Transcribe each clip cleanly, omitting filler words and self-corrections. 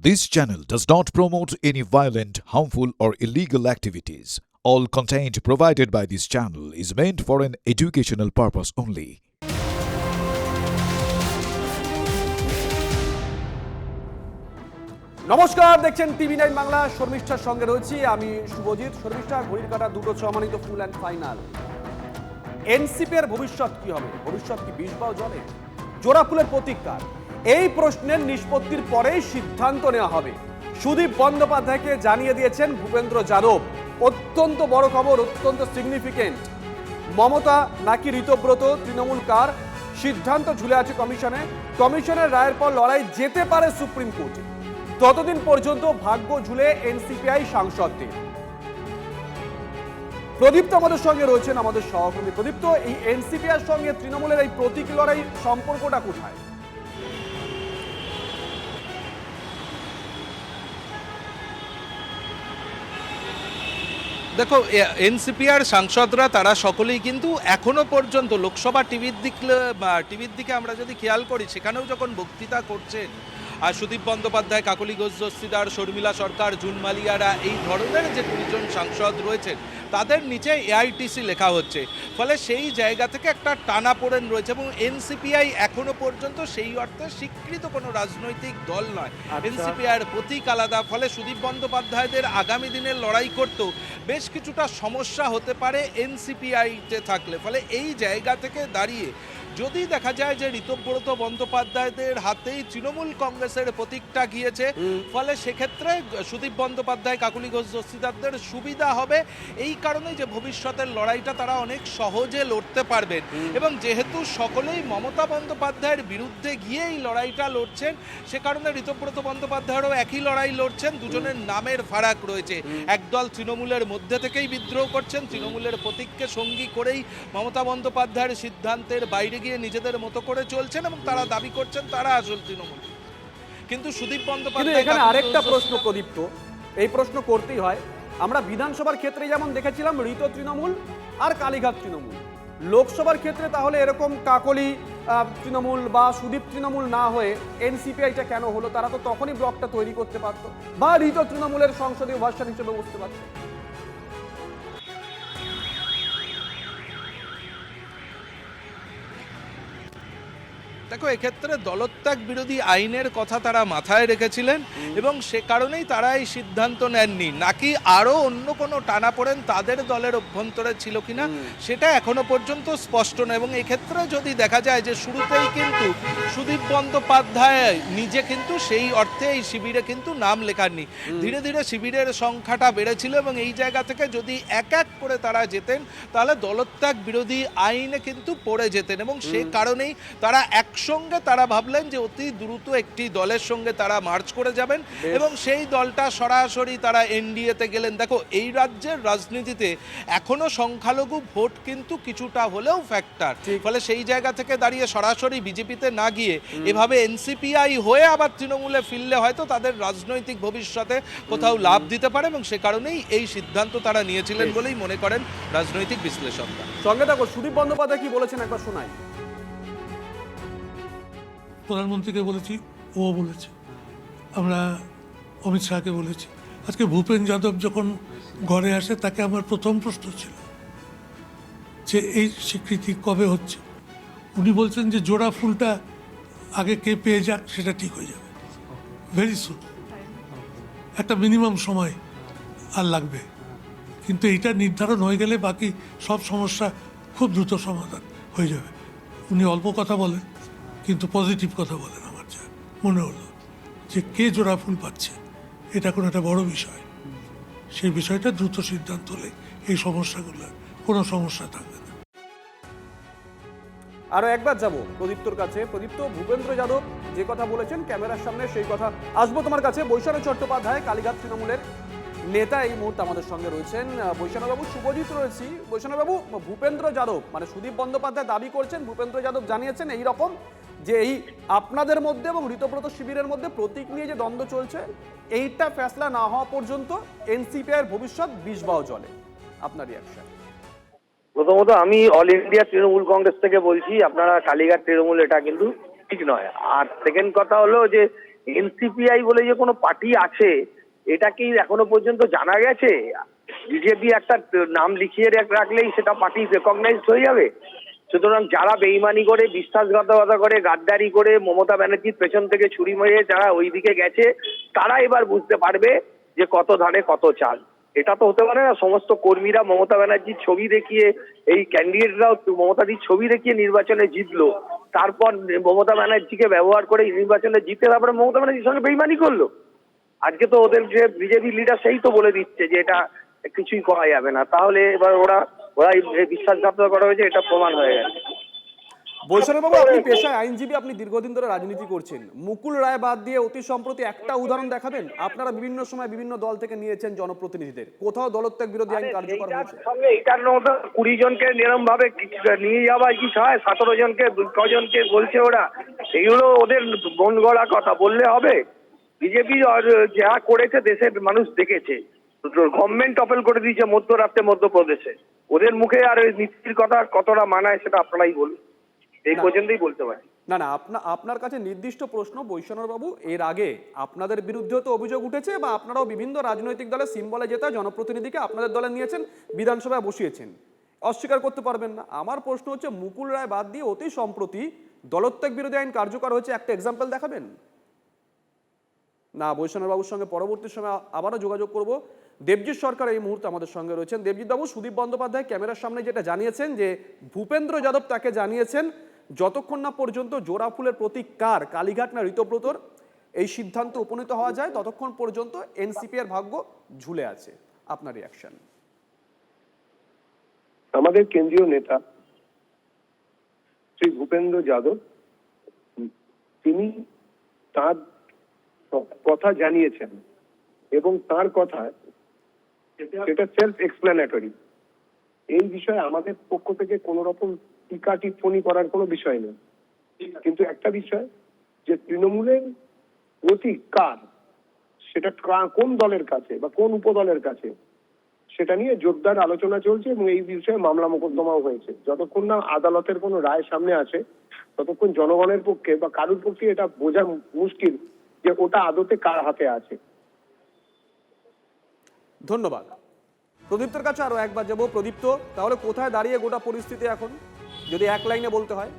This channel does not promote any violent, harmful, or illegal activities. All content provided by this channel is meant for an educational purpose only. নমস্কার, দেখছেন টিভি9 বাংলা। শর্মিষ্ঠার সঙ্গে রয়েছি আমি শুভজিৎ। শর্মিষ্ঠা, ঘড়ির কাঁটা দুটো সম্মানিত ফুল অ্যান্ড ফাইনাল। এনসিপি এর ভবিষ্যৎ কি হবে? ভবিষ্যৎ কি বিষ বাও জলে? জোড়া ফুলের প্রতীককার এই প্রশ্নের নিষ্পত্তির পরেই সিদ্ধান্ত নেওয়া হবে। সুদীপ বন্দ্যোপাধ্যায়কে জানিয়ে দিয়েছেন ভূপেন্দ্র যাদব। অত্যন্ত বড় খবর, অত্যন্ত সিগনিফিকেন্ট। মমতা নাকি ঋতব্রত, তৃণমূল কার, সিদ্ধান্ত ঝুলে আছে কমিশনে। কমিশনের রায়ের পর লড়াই যেতে পারে সুপ্রিম কোর্টে। ততদিন পর্যন্ত ভাগ্য ঝুলে এনসিপিআই সাংসদদের। প্রদীপ্ত আমাদের সঙ্গে রয়েছেন, আমাদের সহকর্মী। প্রদীপ্ত, এই এনসিপিআর সঙ্গে তৃণমূলের এই প্রতীক লড়াই সম্পর্কটা কোথায়? দেখো, এনসিপিআর সাংসদরা তারা সকলেই কিন্তু এখনো পর্যন্ত লোকসভা টিভির দিকে আমরা যদি খেয়াল করি, সেখানেও যখন বক্তৃতা করছেন আর সুদীপ বন্দ্যোপাধ্যায়, কাকলি ঘোষ দস্তিদার, শর্মিলা সরকার, জুন মালিয়ারা, এই ধরনের যে 20 জন সাংসদ রয়েছেন তাদের নিচে এআইটিসি লেখা হচ্ছে। ফলে সেই জায়গা থেকে একটা টানাপোড়েন রয়েছে এবং এনসিপিআই এখনো পর্যন্ত সেই অর্থে স্বীকৃত কোনো রাজনৈতিক দল নয়। এনসিপিআইয়ের প্রতীক আলাদা। ফলে সুদীপ বন্দ্যোপাধ্যায়দের আগামী দিনের লড়াই করতেও বেশ কিছুটা সমস্যা হতে পারে এনসিপিআইতে থাকলে। ফলে এই জায়গা থেকে দাঁড়িয়ে যদি দেখা যায় যে ঋতব্রত বন্দ্যোপাধ্যায়দের হাতেই তৃণমূল কংগ্রেসের প্রতীকটা গিয়েছে, ফলে সেক্ষেত্রে সুদীপ বন্দ্যোপাধ্যায়, কাকলি ঘোষ দস্তিদারদের সুবিধা হবে। এই কারণেই যে ভবিষ্যতের লড়াইটা তারা অনেক সহজে লড়তে পারবেন। এবং যেহেতু সকলেই মমতা বন্দ্যোপাধ্যায়ের বিরুদ্ধে গিয়ে এই লড়াইটা লড়ছেন, সে কারণে ঋতব্রত বন্দ্যোপাধ্যায়েরও একই লড়াই লড়ছেন। দুজনের নামের ফারাক রয়েছে। একদল তৃণমূলের মধ্যে থেকেই বিদ্রোহ করছেন, তৃণমূলের প্রতীককে সঙ্গী করেই মমতা বন্দ্যোপাধ্যায়ের সিদ্ধান্তের বাইরে গিয়ে নিজেদের মতো করে চলছেন এবং তারা দাবি করছেন তারা আসল তৃণমূল। কিন্তু সুদীপ বন্দ্যোপাধ্যায়, এখানে আরেকটা প্রশ্ন প্রদীপ্ত, এই প্রশ্ন করতেই হয়। আমরা বিধানসভার ক্ষেত্রে যেমন দেখেছিলাম ঋত তৃণমূল আর কালীঘাট তৃণমূল, লোকসভার ক্ষেত্রে তাহলে এরকম কাকলি তৃণমূল বা সুদীপ তৃণমূল না হয়ে এনসিপিআইটা কেন হলো? তারা তো তখনই ব্লকটা তৈরি করতে পারতো বা ঋত তৃণমূলের সংসদীয় ভার্সন হিসেবে বসতে পারতো। দেখো, এক্ষেত্রে দলত্যাগ বিরোধী আইনের কথা তারা মাথায় রেখেছিলেন এবং সে কারণেই তারা এই সিদ্ধান্ত নেননি। নাকি আরও অন্য কোনো টানাপোড়েন তাদের দলের অভ্যন্তরে ছিল কিনা সেটা এখনো পর্যন্ত স্পষ্ট নয়। এবং এক্ষেত্রে যদি দেখা যায় যে শুরুতেই কিন্তু সুদীপ বন্দ্যোপাধ্যায় নিজে কিন্তু সেই অর্থে এই শিবিরে কিন্তু নাম লেখাননি। ধীরে ধীরে শিবিরের সংখ্যাটা বেড়েছিল এবং এই জায়গা থেকে যদি এক এক করে তারা যেতেন তাহলে দলত্যাগ বিরোধী আইনে কিন্তু পড়ে যেতেন। এবং সে কারণেই তারা একসঙ্গে তারা ভাবলেন যে অতি দ্রুত একটি দলের সঙ্গে তারা মার্চ করে যাবেন এবং সেই দলটা সরাসরি তারা এনডিএতে গেলেন। দেখো, এই রাজ্যের রাজনীতিতে এখনো সংখ্যালঘু ভোট কিন্তু কিছুটা হলেও ফ্যাক্টর। ফলে সেই জায়গা থেকে দাঁড়িয়ে সরাসরি বিজেপিতে না গিয়ে এভাবে এনসিপিআই হয়ে আবার তৃণমূলে ফিরলে হয়তো তাদের রাজনৈতিক ভবিষ্যতে কোথাও লাভ দিতে পারে এবং সে কারণেই এই সিদ্ধান্ত তারা নিয়েছিলেন বলেই মনে করেন রাজনৈতিক বিশ্লেষকরা। সঙ্গে থাকো, সুদীপ বন্দ্যোপাধ্যায় কি বলেছেন একবার শোনাই। প্রধানমন্ত্রীকে বলেছি, ও বলেছে, আমরা অমিত শাহকে বলেছি। আজকে ভূপেন যাদব যখন ঘরে আসে তাকে আমার প্রথম প্রশ্ন ছিল যে এই স্বীকৃতি কবে হচ্ছে। উনি বলছেন যে জোড়া ফুলটা আগে কে পেয়ে যাক সেটা ঠিক হয়ে যাবে, ভেরি সুন, একটা মিনিমাম সময় আর লাগবে। কিন্তু এইটা নির্ধারণ হয়ে গেলে বাকি সব সমস্যা খুব দ্রুত সমাধান হয়ে যাবে। উনি অল্প কথা বলেন কিন্তু পজিটিভ কথা বলেন। আমার যা মনে হলো যে কে জোড়া ফুল পাচ্ছে এটা কোনো একটা বড় বিষয়, সেই বিষয়টা দ্রুত সিদ্ধান্ত হলে এই সমস্যাগুলো কোনো সমস্যা থাকবে না। আরো একবার যাব প্রদীপ্তর কাছে। প্রদীপ্ত, ভূপেন্দ্র যাদব যে কথা বলেছেন ক্যামেরার সামনে সেই কথা আসবো তোমার কাছে। বৈশাখ চট্টোপাধ্যায়, কালীঘাট তৃণমূলের নেতা, এই মুহূর্তে আমাদের সঙ্গে রয়েছেন। বৈশাখবাবু, শুভজিৎ রয়েছি। বৈশাখবাবু, ভূপেন্দ্র যাদব মানে সুদীপ বন্দ্যোপাধ্যায় দাবি করছেন, ভূপেন্দ্র যাদব জানিয়েছেন এই রকম যে এই আপনাদের মধ্যে এবং ঋতব্রত শিবিরের মধ্যে প্রতীক নিয়ে যে দ্বন্দ্ব চলছে, এইটা ফেসলা না হওয়া পর্যন্ত এনসিপিআই এর ভবিষ্যৎ বিষ বাও জলে। আপনার রিয়াকশন? প্রথমত আমি অল ইন্ডিয়া তৃণমূল কংগ্রেস থেকে বলছি, আপনারা কালীঘাট তৃণমূল এটা কিন্তু ঠিক নয়। আর সেকেন্ড কথা হলো যে এনসিপিআই বলে যে কোনো পার্টি আছে এটা কি এখনো পর্যন্ত জানা গেছে? বিজেপি একটা নাম লিখিয়ে রাখলেই সেটা পার্টি রেকগনাইজড হয়ে যাবে? সুতরাং যারা বেইমানি করে, বিশ্বাসঘাতকতা করে, গাদ্দারি করে, মমতা ব্যানার্জির পেছন থেকে ছুরি মেরে যারা ওইদিকে গেছে, তারা এবার বুঝতে পারবে যে কত ধানে কত চাল। এটা তো হতে পারে না সমস্ত কর্মীরা মমতা ব্যানার্জির ছবি দেখিয়ে, এই ক্যান্ডিডেটরাও মমতাদির ছবি দেখিয়ে নির্বাচনে জিতলো, তারপর মমতা ব্যানার্জিকে ব্যবহার করে নির্বাচনে জিতে তারপরে মমতা ব্যানার্জির সঙ্গে বেইমানি করলো। আজকে তো ওদের যে বিজেপি লিডার সেই তো বলে দিচ্ছে যে এটা কিছুই করা যাবে না। তাহলে এবার ওরা বিশ্বাসঘাতকতা করা হয়েছে, এটা প্রমাণ হয়ে গেছে। বৈষ্ণববাবু, আপনি পেশায় আইনজীবী, আপনি দীর্ঘদিন ধরে রাজনীতি করছেন। মুকুল রায় বাদ দিয়ে অতি সম্প্রতি একটা উদাহরণ দেখাবেন? আপনারা বিভিন্ন সময় বিভিন্ন দল থেকে নিয়েছেন জনপ্রতিনিধিদের, কোথাও দলত্যাগ বিরোধী আইন কার্যকর হয়েছে? এটার মধ্যে 20 জনকে নিরম ভাবে নিয়ে যাওয়া কি হয়? 17 জনকে কজনকে বলছে ওরা? এইগুলো ওদের মন গড়া কথা বললে হবে? বিজেপি যা করেছে দেশের মানুষ দেখেছে। গভর্নমেন্ট অপেল করে দিয়েছে মধ্যরাতে মধ্যপ্রদেশে। ওদের মুখে আর ওই নীতির কথা কতটা মানায় সেটা আপনারাই বলুন। এই পর্যন্তই বলতে পারি। না না, আপনার কাছে নির্দিষ্ট প্রশ্ন বৈষ্ণববাবু, এর আগে আপনাদের বিরুদ্ধেও তো অভিযোগ উঠেছে বা আপনারাও বিভিন্ন রাজনৈতিক দলের সিম্বলে জেতা জনপ্রতিনিধিকে আপনাদের দলে নিয়েছেন, বিধানসভায় বসিয়েছেন, অস্বীকার করতে পারবেন না। আমার প্রশ্ন হচ্ছে, মুকুল রায় বাদ দিয়ে অতি সম্প্রতি দলত্যাগ বিরোধী আইন কার্যকর হয়েছে, একটা এক্সাম্পল দেখাবেন? না, বৈষ্ণববাবুর সঙ্গে পরবর্তী সময় আবারও যোগাযোগ করব। দেবজিৎ সরকার এই মুহূর্তে আমাদের সঙ্গে রয়েছেন। দেবজিৎ বাবু, সুদীপ বন্দ্যোপাধ্যায় ক্যামেরার সামনে যেটা জানিয়েছেন যে ভূপেন্দ্র যাদব তাকে জানিয়েছেন যতক্ষণ না পর্যন্ত জোড়া ফুলের প্রতীক কার, কালীঘাট না ঋতব্রতর, এই সিদ্ধান্ত উপনীত হওয়া যায় ততক্ষণ পর্যন্ত এনসিপি এর ভাগ্য ঝুলে আছে। আপনার রিয়াকশন? আমাদের কেন্দ্রীয় নেতা শ্রী ভূপেন্দ্র যাদব তিনি তার কথা জানিয়েছেন এবং তার কথা সেটা সেলফ এক্সপ্লেনেটরি। এই বিষয়ে আমাদের পক্ষ থেকে কোনো রকম টিকা টিপ্পণী করার কোনো বিষয় নেই। কিন্তু একটা বিষয় যে তৃণমূলের প্রতীক কার, সেটা কোন দলের কাছে বা কোন উপদলের কাছে, সেটা নিয়ে জোরদার আলোচনা চলছে এবং এই বিষয়ে মামলা মোকদ্দমাও হয়েছে। যতক্ষণ না আদালতের কোনো রায় সামনে আসে ততক্ষণ জনগণের পক্ষে বা কারোর পক্ষে এটা বোঝা মুশকিল যে ওটা আদতে কার হাতে আছে। ধন্যবাদ। প্রদীপ্তর কাছে আরো একবার যাবো। প্রদীপ্ত, তাহলে কোথায় দাঁড়িয়ে গোটা পরিস্থিতি এখন, যদি এক লাইনে বলতে হয়?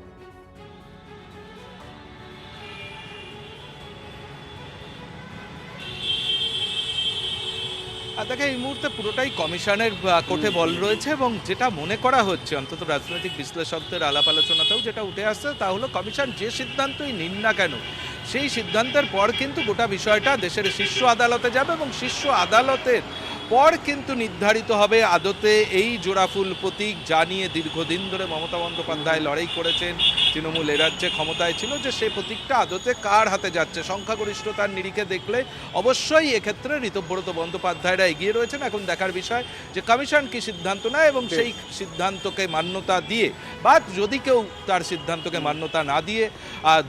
দেখে এই মুহূর্তে পুরোটাই কমিশনের কোর্টে বল রয়েছে এবং যেটা মনে করা হচ্ছে, অন্তত রাজনৈতিক বিশ্লেষকদের আলাপ আলোচনাতেও যেটা উঠে আসছে, তা হলো কমিশন যে সিদ্ধান্তই নিন না কেন সেই সিদ্ধান্তের পর কিন্তু গোটা বিষয়টা দেশের শীর্ষ আদালতে যাবে এবং শীর্ষ আদালতের পর কিন্তু নির্ধারিত হবে আদতে এই জোড়াফুল প্রতীক যা নিয়ে দীর্ঘদিন ধরে মমতা বন্দ্যোপাধ্যায় লড়াই করেছেন, তৃণমূল এ রাজ্যে ক্ষমতায় ছিল, যে সেই প্রতীকটা আদতে কার হাতে যাচ্ছে। সংখ্যাগরিষ্ঠতার নিরিখে দেখলে অবশ্যই এক্ষেত্রে ঋতব্রত বন্দ্যোপাধ্যায়রা এগিয়ে রয়েছেন। এখন দেখার বিষয় যে কমিশন কি সিদ্ধান্ত নেয় এবং সেই সিদ্ধান্তকে মান্যতা দিয়ে, বা যদি কেউ তার সিদ্ধান্তকে মান্যতা না দিয়ে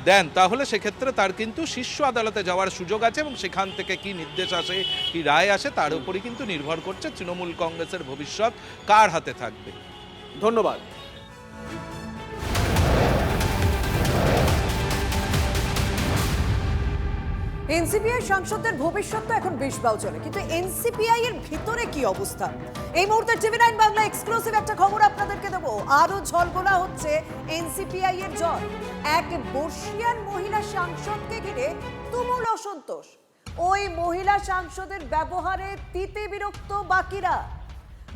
দেন, তাহলে সেক্ষেত্রে তার কিন্তু শীর্ষ আদালতে যাওয়ার সুযোগ আছে এবং সেখান থেকে কি নির্দেশ আসে, কি রায় আসে, তার উপরই কিন্তু নির্ভর করছে তৃণমূল কংগ্রেসের ভবিষ্যৎ কার হাতে থাকবে। ধন্যবাদ। এনসিপিআই সাংসদদের ভবিষ্যৎ তো এখন বেশ চলে, কিন্তু এনসিপিআই এর ভিতরে কি অবস্থা? এই মুহূর্তে টিভি9 বাংলা এক্সক্লুসিভ একটা খবর আপনাদেরকে দেবো। আরো ঝলগোলা হচ্ছে এনসিপিআই এর জল। এক বর্ষিয়ান মহিলা সাংসদকে ঘিরে তুমুল অসন্তোষ। ওই মহিলা সাংসদের ব্যবহারে তিতে বিরক্ত বাকিরা।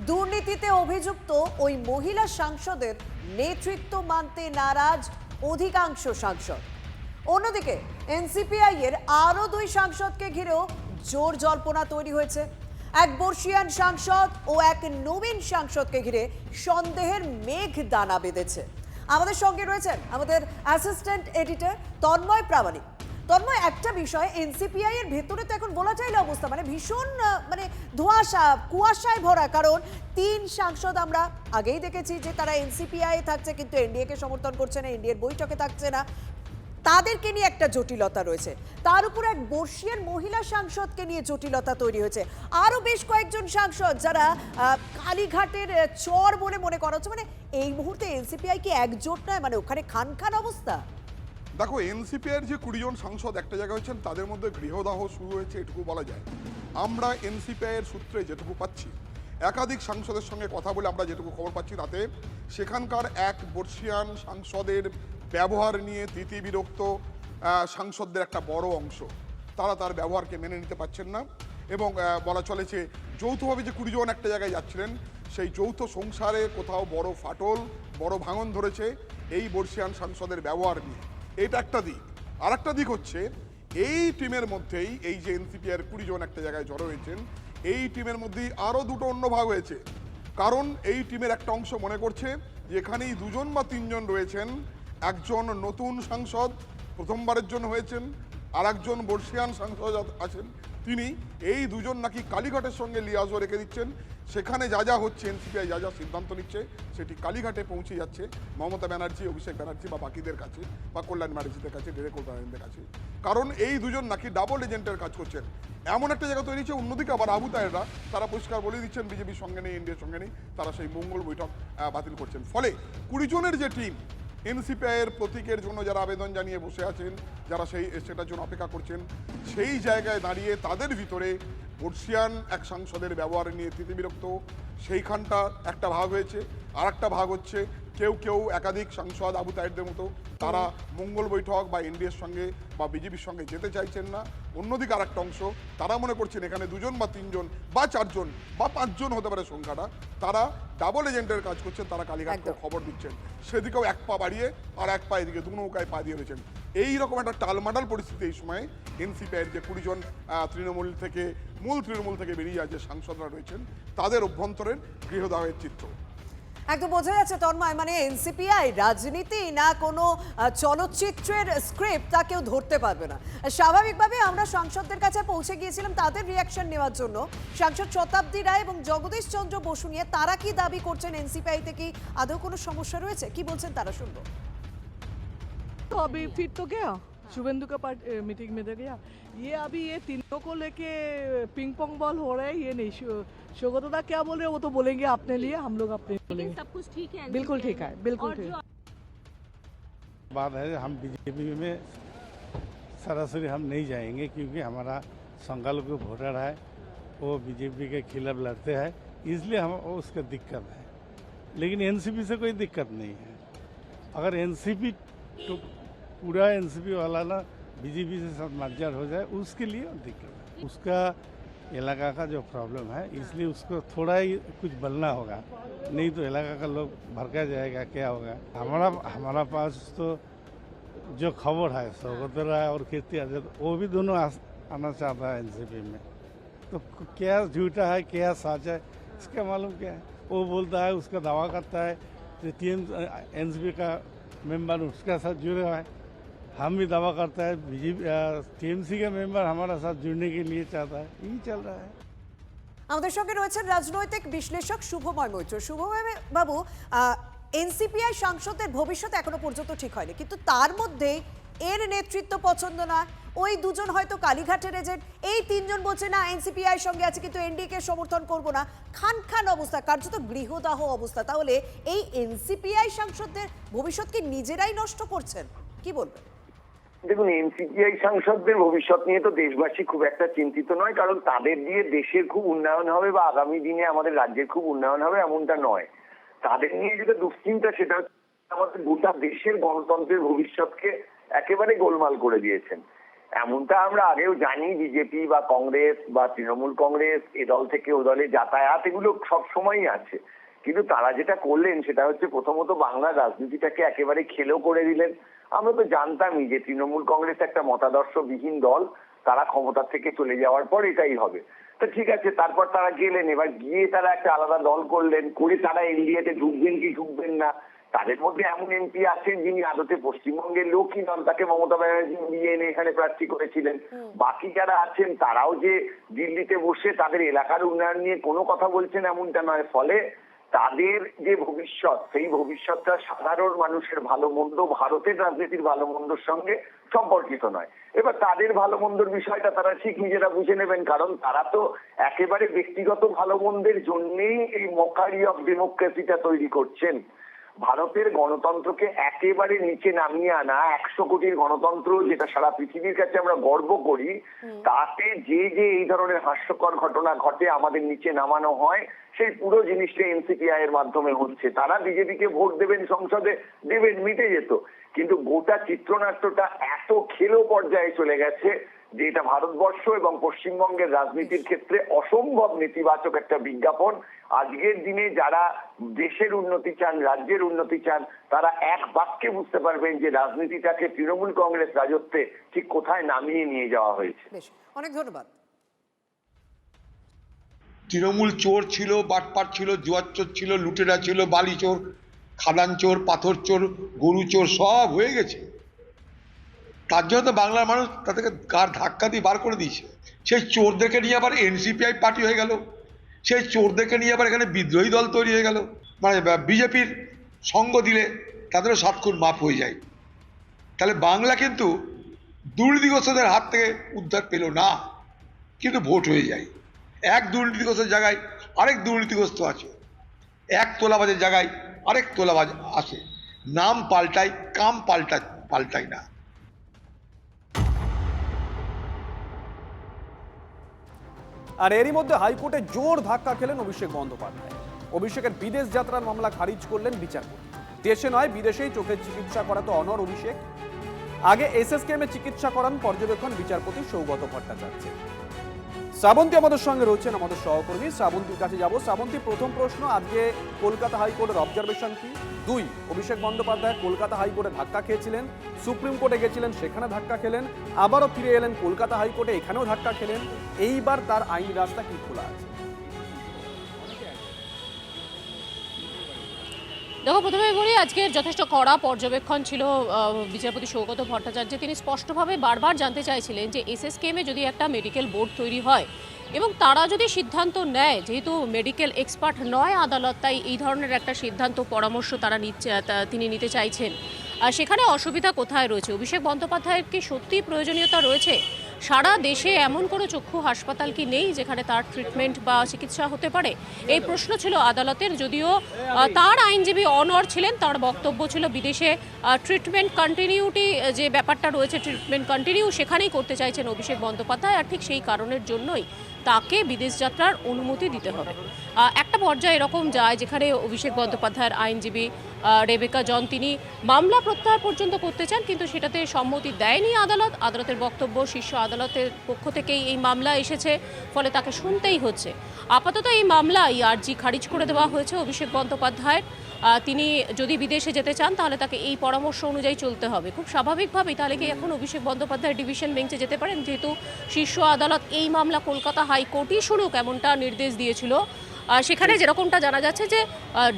দুর্নীতিতে অভিযুক্ত ওই মহিলা সাংসদের নেতৃত্ব মানতে নারাজ অধিকাংশ সাংসদ। অন্যদিকে এনসিপিআই এর আরো দুই সাংসদকে ঘিরেও জোর জল্পনা তৈরি হয়েছে। এক বর্ষিয়ান সাংসদ ও এক নবীন সাংসদকে ঘিরে সন্দেহের মেঘ দানা বেঁধেছে। আমাদের সঙ্গে রয়েছেন আমাদের অ্যাসিস্ট্যান্ট এডিটর তন্ময় প্রামাণিক। তন্ময়, একটা বিষয়, এনসিপিআই এর ভেতরে তো এখন বলা চাইলে অবস্থা ভীষণ কুয়াশায় ভরা। কারণ তিন সাংসদ আমরা আগেই দেখেছি যে তারা এনসিপিআই থাকছে কিন্তু এনডিএ কে সমর্থন করছে না, এনডিএর বৈঠকে থাকছে না, তাদেরকে নিয়ে একটা জটিলতা রয়েছে। তার উপর এক বর্ষিয়ান মহিলা সাংসদকে নিয়ে জটিলতা তৈরি হয়েছে। আরো বেশ কয়েকজন সাংসদ যারা কালীঘাটের চর বলে মনে করা হচ্ছে। এই মুহূর্তে এনসিপিআই কি একজোট নয়? ওখানে খান খান অবস্থা। দেখো, এনসিপির যে 20 জন সাংসদ একটা জায়গায় হয়েছেন, তাদের মধ্যে গৃহদাহ শুরু হয়েছে এটুকু বলা যায়। আমরা এনসিপির সূত্রে যেটুকু পাচ্ছি, একাধিক সাংসদের সঙ্গে কথা বলে আমরা যেটুকু খবর পাচ্ছি, তাতে সেখানকার এক বর্ষিয়ান সাংসদের ব্যবহার নিয়ে তিতিবিরক্ত সাংসদদের একটা বড় অংশ। তারা তার ব্যবহারকে মেনে নিতে পারছেন না এবং বলা চলেছে যৌথভাবে যে 20 জন একটা জায়গায় যাচ্ছিলেন, সেই যৌথ সংসারে কোথাও বড় ফাটল, বড় ভাঙন ধরেছে এই বর্ষিয়ান সাংসদের ব্যবহার নিয়ে। এটা একটা দিক। আর একটা দিক হচ্ছে, এই টিমের মধ্যেই এই যে এনসিপির 20 জন একটা জায়গায় জড়ো হয়েছেন, এই টিমের মধ্যেই আরও দুটো অন্য ভাগ হয়েছে। কারণ এই টিমের একটা অংশ মনে করছে যে এখানেই 2 জন বা 3 জন রয়েছেন, একজন নতুন সাংসদ প্রথমবারের জন্য হয়েছেন, আর একজন বর্ষিয়ান সাংসদ আছেন, তিনি এই 2 জন নাকি কালীঘাটের সঙ্গে লিয়াজও রেখে দিচ্ছেন। সেখানে যা যা হচ্ছে, এনসিপিআই যা যা সিদ্ধান্ত নিচ্ছে, সেটি কালীঘাটে পৌঁছে যাচ্ছে মমতা ব্যানার্জি, অভিষেক ব্যানার্জি বা বাকিদের কাছে, বা কল্যাণ ব্যানার্জিদের কাছে, ডেরেক ওব্রায়েনদের কাছে। কারণ এই 2 জন নাকি ডাবল এজেন্টের কাজ করছেন। এমন একটা জায়গা তৈরি হচ্ছে। অন্যদিকে আবার আবু তায়েররা তারা পরিষ্কার বলে দিচ্ছেন বিজেপির সঙ্গে নেই, এনডিএর সঙ্গে নেই, তারা সেই মঙ্গল বৈঠক বাতিল করছেন। ফলে 20 জনের যে টিম, এনসিপিআইয়ের প্রতীকের জন্য যারা আবেদন জানিয়ে বসে আছেন, যারা সেটার জন্য অপেক্ষা করছেন, সেই জায়গায় দাঁড়িয়ে তাদের ভিতরে বর্ষিয়ান এক সাংসদের ব্যবহার নিয়ে তিতিবিরক্ত, সেইখানটা একটা ভাগ হয়েছে। আর একটা ভাগ হচ্ছে, কেউ কেউ একাধিক সাংসদ আবু তায়েরদের মতো, তারা মঙ্গল বৈঠক বা এনডিএর সঙ্গে বা বিজেপির সঙ্গে যেতে চাইছেন না। অন্যদিকে আর একটা অংশ, তারা মনে করছেন এখানে 2 জন বা 3 জন বা 4 জন বা 5 জন হতে পারে সংখ্যাটা, তারা ডাবল এজেন্টের কাজ করছেন, তারা কালীঘাটকে খবর দিচ্ছেন। সেদিকেও এক পা বাড়িয়ে আর এক পা এদিকে, 2 নৌকায় পা দিয়ে রয়েছেন। এইরকম একটা টালমাটাল পরিস্থিতি এই সময়ে এনসিপিআইয়ের যে 20 জন মূল তৃণমূল থেকে বেরিয়ে যে সাংসদরা রয়েছেন, তাদের অভ্যন্তরের গৃহদাহের চিত্র। একদম বোঝা যাচ্ছে তন্ময়, মানে এনসিপিআই রাজনীতি না কোনো চলচ্চিত্রের স্ক্রিপ্ট, তা কেউ ধরতে পারবে না। স্বাভাবিকভাবে আমরা সাংসদদের কাছে পৌঁছে গিয়েছিলাম তাদের রিয়াকশন নেওয়ার জন্য। সাংসদ শতাব্দী রায় এবং জগদীশ চন্দ্র বসু নিয়ে তারা কি দাবি করছেন, এনসিপিআইতে কি आदौ কোনো সমস্যা রয়েছে, কি বলছেন তারা, শুনবো। तो अभी फिर तो गया शुभेंदु का मीटिंग में तो गया। ये अभी ये तीनों को लेके पिंग पोंग बॉल हो रहा है, ये नहीं। शोगतदा क्या बोल रहे हैं वो तो बोलेंगे अपने लिए, हम लोग अपने बोलेंगे। सब कुछ ठीक है, बिल्कुल ठीक है, बिल्कुल ठीक। बात है, हम बीजेपी में सरासरी हम नहीं जाएंगे, क्योंकि हमारा संख्यालघु वोटर है, वो बीजेपी के खिलाफ लड़ते हैं, इसलिए हम उसका दिक्कत है। लेकिन एनसीपी से कोई दिक्कत नहीं है। अगर एनसीपी तो पूरा एनसीपी वाला ना बीजेपी से साथ मर्जर हो जाए, उसके लिए दिक्कत है। उसका इलाका का जो प्रॉब्लम है, इसलिए उसको थोड़ा ही कुछ बोलना होगा, नहीं तो इलाका का लोग भड़का जाएगा, क्या होगा। हमारा पास तो जो खबर है, सौगत राय और कीर्ति आजाद, वो भी दोनों आना चाहता है एनसीपी में। तो क्या झूठा है क्या सच है, इसका मालूम क्या है। वो बोलता है, उसका दावा करता है एनसीपी का मेंबर उसका साथ जुड़ा है, हम भी दावा करता है बीजेपी टीएमसी का मेंबर हमारा साथ जुड़ने के लिए चाहता है, यही चल रहा है। আমাদের সঙ্গে রয়েছেন রাজনৈতিক বিশ্লেষক শুভময় মৈত্র। শুভময় বাবু, এনসিপিআই সাংসদের ভবিষ্যৎ এখনো পর্যন্ত ঠিক হয়নি, কিন্তু তার মধ্যে এর নেতৃত্ব পছন্দ না, ওই 2 জন হয়তো কালীঘাটের এজেন্ট, এই 3 জন বলছে না এনসিপিআই সঙ্গে আছে কিন্তু এনডিকে সমর্থন করব না। খান অবস্থা, কার্যত গৃহদাহ অবস্থা। তাহলে এই এনসিপিআই সাংসদদের ভবিষ্যৎ কি নিজেরাই নষ্ট করছেন, কি বলবেন? দেখুন, এনসিপিআই সাংসদদের ভবিষ্যৎ নিয়ে তো দেশবাসী খুব একটা চিন্তিত নয়, কারণ তাদের দিয়ে দেশের খুব উন্নয়ন হবে বা আগামী দিনে আমাদের রাজ্যের খুব উন্নয়ন হবে এমনটা নয়। তাদের নিয়ে যেটা দুশ্চিন্তা, সেটা আমাদের গোটা দেশের গণতন্ত্রের ভবিষ্যৎকে একেবারে গোলমাল করে দিয়েছেন। এমনটা আমরা আগেও জানি, বিজেপি বা কংগ্রেস বা তৃণমূল কংগ্রেস এ দল থেকে ও দলে যাতায়াত এগুলো সবসময়ই আছে। কিন্তু তারা যেটা করলেন সেটা হচ্ছে, প্রথমত বাংলার রাজনীতিটাকে একেবারে খেলো করে দিলেন। আমরা তো জানতামই যে তৃণমূল কংগ্রেস একটা মতাদর্শবিহীন দল, তারা ক্ষমতা থেকে চলে যাওয়ার পর এটাই হবে। তো ঠিক আছে, তারপর তারা গেলেন, এবার গিয়ে তারা একটা আলাদা দল করলেন, করে তারা এনডিএতে ঢুকবেন কি ঢুকবেন না। তাদের মধ্যে এমন এমপি আছেন যিনি আদতে পশ্চিমবঙ্গের লোকই নন, তাকে মমতা ব্যানার্জি নিয়ে এনে এখানে প্রার্থী করেছিলেন। বাকি যারা আছেন তারাও যে দিল্লিতে বসে তাদের এলাকার উন্নয়ন নিয়ে কোনো কথা বলছেন এমনটা নয়। ফলে তাদের যে ভবিষ্যৎ, সেই ভবিষ্যৎটা সাধারণ মানুষের ভালো মন্দ, ভারতের রাজনীতির ভালো মন্দর সঙ্গে সম্পর্কিত নয়। এবার তাদের ভালো মন্দর বিষয়টা তারা ঠিক নিজেরা বুঝে নেবেন, কারণ তারা তো একেবারে ব্যক্তিগত ভালো মন্দের জন্যেই এই মকারি অফ ডেমোক্রেসিটা তৈরি করছেন। ভারতের গণতন্ত্রকে একেবারে নিচে নামিয়ে আনা, 100 কোটির গণতন্ত্র যেটা সারা পৃথিবীর কাছে আমরা গর্ব করি, তাতে যে যে এই ধরনের হাস্যকর ঘটনা ঘটে আমাদের নিচে নামানো হয়, সেই পুরো জিনিসটা এনসিপিআই এর মাধ্যমে হচ্ছে। তারা বিজেপিকে ভোট দেবেন, সংসদে দেবেন, মিটে যেত। কিন্তু গোটা চিত্রনাট্যটা এত খেলো পর্যায়ে চলে গেছে যে এটা ভারতবর্ষ এবং পশ্চিমবঙ্গের রাজনীতির ক্ষেত্রে অসম্ভব নেতিবাচক একটা বিজ্ঞাপন। আজকের দিনে যারা দেশের উন্নতি চান, রাজ্যের উন্নতি চান, তারা এক বাক্যে বুঝতে পারবেন যে রাজনীতিটাকে তৃণমূল কংগ্রেস রাজত্বে ঠিক কোথায় নামিয়ে নিয়ে যাওয়া হয়েছে। বেশ, অনেক ধন্যবাদ। তৃণমূল চোর ছিল, বাটপাট ছিল, জুয়ার চোর ছিল, লুটেরা ছিল, বালি চোর, খাদান চোর, পাথর চোর, গরু চোর, সব হয়ে গেছে। তার জন্য তো বাংলার মানুষ তাদেরকে গার ধাক্কা দিয়ে বার করে দিয়েছে। সেই চোরদেরকে নিয়ে আবার এনসিপিআই পার্টি হয়ে গেল, সেই চোরদেরকে নিয়ে আবার এখানে বিদ্রোহী দল তৈরি হয়ে গেল। মানে বিজেপির সঙ্গ দিলে তাদেরও 7 খুন মাফ হয়ে যায়। তাহলে বাংলা কিন্তু দুর্নীতিগ্রস্তদের হাত থেকে উদ্ধার পেল না, কিন্তু ভোট হয়ে যায়। এক দুর্নীতিগ্রস্তের জায়গায় আরেক দুর্নীতিগ্রস্ত আছে, এক তোলাবাজের জায়গায় আরেক তোলাবাজ আছে। নাম পাল্টায়, কাম পাল্টায় না। আর এরই মধ্যে হাইকোর্টে জোর ধাক্কা খেলেন অভিষেক বন্দ্যোপাধ্যায়। অভিষেকের বিদেশ যাত্রার মামলা খারিজ করলেন বিচারপতি। দেশে নয়, বিদেশেই চোখের চিকিৎসা করাতো অনড় অভিষেক। আগে এসএসকেএমে চিকিৎসা করান পর্যবেক্ষণ বিচারপতি সৌগত ভট্টাচার্য। শ্রাবন্তী আমাদের সঙ্গে রয়েছেন, আমাদের সহকর্মী। শ্রাবন্তীর কাছে যাব। শ্রাবন্তী, প্রথম প্রশ্ন, আজকে কলকাতা হাইকোর্টের অবজারভেশন কি? 2, অভিষেক বন্দ্যোপাধ্যায় কলকাতা হাইকোর্টে ধাক্কা খেয়েছিলেন, সুপ্রিম কোর্টে গেছিলেন, সেখানে ধাক্কা খেলেন, আবারও ফিরে এলেন কলকাতা হাইকোর্টে, এখানেও ধাক্কা খেলেন। এইবার তার আইনি রাস্তা কি খোলা আছে? দেখো, প্রথমে বলি, আজকের যথেষ্ট কড়া পর্যবেক্ষণ ছিল বিচারপতি সৌগত ভট্টাচার্য। তিনি স্পষ্টভাবে বারবার জানতে চাইছিলেন যে এসএসকেএমে যদি একটা মেডিকেল বোর্ড তৈরি হয় এবং তারা যদি সিদ্ধান্ত নেয়, যেহেতু মেডিকেল এক্সপার্ট নয় আদালত, তাই এই ধরনের একটা সিদ্ধান্ত পরামর্শ তিনি নিতে চাইছেন। আর সেখানে অসুবিধা কোথায় রয়েছে? অভিষেক বন্দ্যোপাধ্যায়ের কি সত্যি প্রয়োজনীয়তা রয়েছে? সারা দেশে এমন কোনো চক্ষু হাসপাতাল কি নেই যেখানে তার ট্রিটমেন্ট বা চিকিৎসা হতে পারে? এই প্রশ্ন ছিল আদালতের। যদিও তার আইনজীবী অনড় ছিলেন, তার বক্তব্য ছিল বিদেশে ট্রিটমেন্ট কন্টিনিউটি যে ব্যাপারটা রয়েছে, ট্রিটমেন্ট কন্টিনিউ সেখানেই করতে চাইছেন অভিষেক বন্দ্যোপাধ্যায়। আর ঠিক সেই কারণের জন্যই তাকে বিদেশ যাত্রার অনুমতি দিতে হবে। একটা পর্যায়ে এরকম যায় যেখানে অভিষেক বন্দ্যোপাধ্যায়ের আইনজীবী রেবেকা জন তিনি মামলা প্রত্যাহার পর্যন্ত করতে চান, কিন্তু সেটাতে সম্মতি দেয়নি আদালত। আদালতের বক্তব্য, শীর্ষ আদালতের পক্ষ থেকেই এই মামলা এসেছে, ফলে তাকে শুনতেই হচ্ছে। আপাতত এই মামলা, এই আর্জি খারিজ করে দেওয়া হয়েছে অভিষেক বন্দ্যোপাধ্যায়ের। তিনি যদি বিদেশে যেতে চান তাহলে তাকে এই পরামর্শ অনুযায়ী চলতে হবে। খুব স্বাভাবিকভাবেই তাহলে কি এখন অভিষেক বন্দ্যোপাধ্যায় ডিভিশন বেঞ্চে যেতে পারেন, যেহেতু শীর্ষ আদালত এই মামলা কলকাতা হাইকোর্টই শুনুক এমনটা নির্দেশ দিয়েছিল। সেখানে যেরকমটা জানা যাচ্ছে যে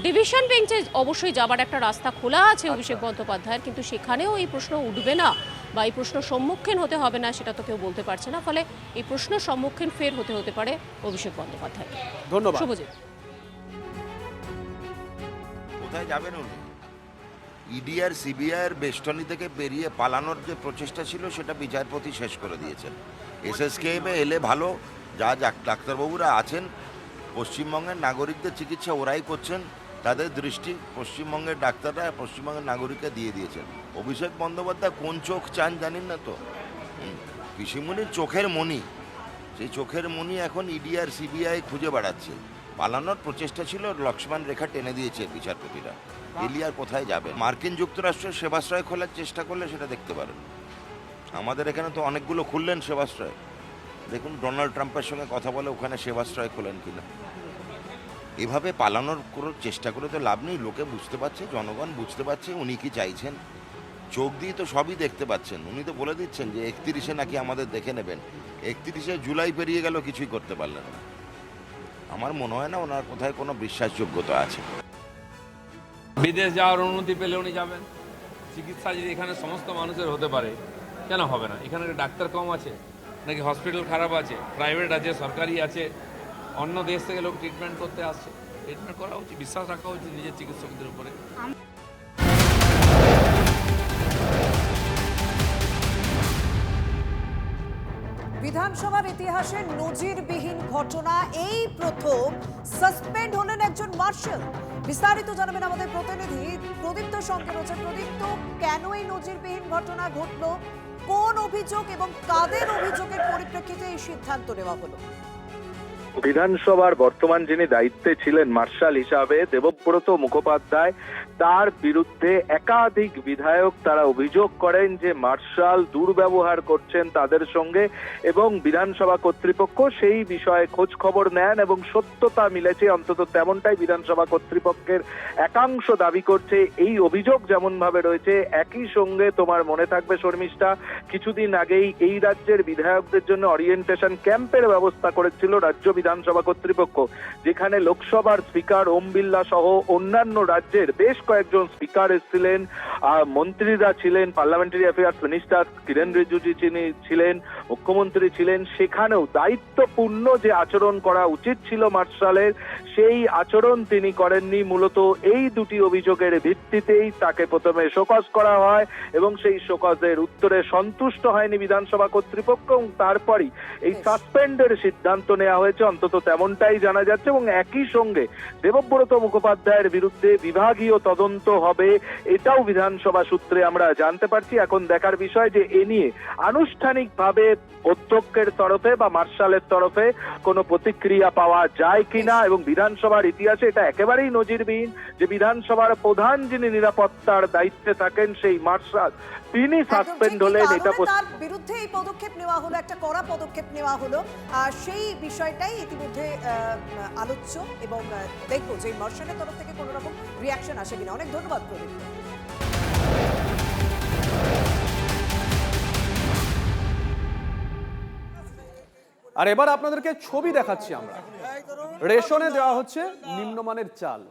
ডিভিশন বেঞ্চে অবশ্যই যাবার একটা রাস্তা খোলা আছে অভিষেক বন্দ্যোপাধ্যায়ের, কিন্তু সেখানেও এই প্রশ্ন উঠবে না বা এই প্রশ্ন সম্মুখীন হতে হবে না সেটা তো কেউ বলতে পারছে না। ফলে এই প্রশ্ন সম্মুখীন ফের হতে পারে অভিষেক বন্দ্যোপাধ্যায়। ধন্যবাদ। শুভজিৎ, কোথায় যাবেন উনি? ইডি আর সিবিআই এর বেষ্টনী থেকে বেরিয়ে পালানোর যে প্রচেষ্টা ছিল সেটা বিচারপতি শেষ করে দিয়েছেন। এসএসকেএমে এলে ভালো, যা ডাক্তারবাবুরা আছেন পশ্চিমবঙ্গের নাগরিকদের চিকিৎসা ওরাই করছেন, তাদের দৃষ্টি পশ্চিমবঙ্গের ডাক্তাররা পশ্চিমবঙ্গের নাগরিককে দিয়ে দিয়েছেন। অভিষেক বন্দ্যোপাধ্যায় কোন চোখ চান জানেন না তো? পিসিমণির চোখের মণি, সেই চোখের মণি এখন ইডি আর সিবিআই খুঁজে বেড়াচ্ছে। পালানোর প্রচেষ্টা ছিল, লক্ষ্মণ রেখা টেনে দিয়েছে বিচারপতিরা। এলিয়ার কোথায় যাবে? মার্কিন যুক্তরাষ্ট্রের সেবাশ্রয় খোলার চেষ্টা করলে সেটা দেখতে পারেন। আমাদের এখানে তো অনেকগুলো খুললেন সেবাশ্রয়, দেখুন ডোনাল্ড ট্রাম্পের সঙ্গে কথা বলে ওখানে সেবাশ্রয় খোলেন কিনা। এভাবে পালানোর কোনো চেষ্টা করে তো লাভ নেই। লোকে বুঝতে পারছে, জনগণ বুঝতে পারছে উনি কি চাইছেন। চোখ দিয়ে তো সবই দেখতে পাচ্ছেন। উনি তো বলে দিচ্ছেন যে 31-এ নাকি আমাদের দেখে নেবেন। 31-এ জুলাই পেরিয়ে গেল, কিছুই করতে পারলেন না। আমার মনে হয় না ওনার কোথায় কোনো বিশ্বাসযোগ্যতা আছে। বিদেশ যাওয়ার অনুমতি পেলে উনি যাবেন। চিকিৎসা যদি এখানে সমস্ত মানুষের হতে পারে, কেন হবে না? এখানে ডাক্তার কম আছে নাকি হসপিটাল খারাপ আছে? প্রাইভেট আছে, সরকারি আছে। অন্য দেশ থেকে লোক ট্রিটমেন্ট করতে আসছে, ট্রিটমেন্ট করা উচিত, বিশ্বাস রাখা উচিত নিজের চিকিৎসকদের উপরে। বিধানসভার ইতিহাসে নজিরবিহীন ঘটনা, এই প্রথম সাসপেন্ড হলেন একজন মার্শাল। বিস্তারিত জানাবেন আমাদের প্রতিনিধি প্রদীপ্ত সঙ্গে রয়েছে। প্রদীপ্ত, কেন এই নজিরবিহীন ঘটনা ঘটলো, কোন অভিযোগ এবং কাদের অভিযোগের পরিপ্রেক্ষিতে এই সিদ্ধান্ত নেওয়া হলো? বিধানসভার বর্তমান যিনি দায়িত্বে ছিলেন মার্শাল হিসাবে দেবব্রত মুখোপাধ্যায়, তার বিরুদ্ধে একাধিক বিধায়ক তারা অভিযোগ করেন যে মার্শাল দুর্ব্যবহার করছেন তাদের সঙ্গে, এবং বিধানসভা কর্তৃপক্ষ সেই বিষয়ে খোঁজ খবর নেন এবং সত্যতা মিলেছে, অন্তত তেমনটাই বিধানসভা কর্তৃপক্ষের একাংশ দাবি করছে। এই অভিযোগ যেমন ভাবে রয়েছে, একই সঙ্গে তোমার মনে থাকবে শর্মিষ্ঠা, কিছুদিন আগেই এই রাজ্যের বিধায়কদের জন্য অরিয়েন্টেশন ক্যাম্পের ব্যবস্থা করেছিল রাজ্য বিধানসভা কর্তৃপক্ষ, যেখানে লোকসভার স্পিকার ওম বিড়লা সহ অন্যান্য রাজ্যের বেশ কয়েকজন স্পিকার এসেছিলেন, মন্ত্রীরা ছিলেন, parliamentary affairs minister Kiren Rijiju ছিলেন, মুখ্যমন্ত্রী ছিলেন। সেখানেও দায়িত্বপূর্ণ যে আচরণ করা উচিত ছিল মার্শালের, সেই আচরণ তিনি করেননি। মূলত এই দুটি অভিযোগের ভিত্তিতেই তাকে প্রথমে শোকজ করা হয় এবং সেই শোকজের উত্তরে সন্তুষ্ট হয়নি বিধানসভা কর্তৃপক্ষ, এবং তারপরই এই সাসপেন্ডের সিদ্ধান্ত নেওয়া হয়েছে, অন্তত তেমনটাই জানা যাচ্ছে। এবং একই সঙ্গে দেবব্রত মুখোপাধ্যায়ের বিরুদ্ধে বিভাগীয় তদন্ত হবে, এটাও বিধানসভা সূত্রে আমরা জানতে পারছি। এখন দেখার বিষয় যে এ নিয়ে আনুষ্ঠানিকভাবে অধ্যক্ষের তরফে বা মার্শালের তরফে কোনো প্রতিক্রিয়া পাওয়া যায় কিনা। এবং বিধানসভার ইতিহাসে এটা একেবারেই নজিরবিহীন যে বিধানসভার প্রধান যিনি নিরাপত্তার দায়িত্বে থাকেন সেই মার্শাল, তিনি সাসপেন্ড হলেন। এটা তার বিরুদ্ধে এই পদক্ষেপ নেওয়া হলো, একটা কড়া পদক্ষেপ নেওয়া হলো, সেই বিষয়টাই ইতিমধ্যে আলোচ্য, এবং দেখবো যে মার্শালের তরফ থেকে কোনো রকম রিয়াকশন আসে কিনা। অনেক ধন্যবাদ প্রদীপ। আর এবার আপনাদেরকে ছবি দেখাচ্ছি আমরা। রেশনে দেওয়া হচ্ছে নিম্নমানের চাল।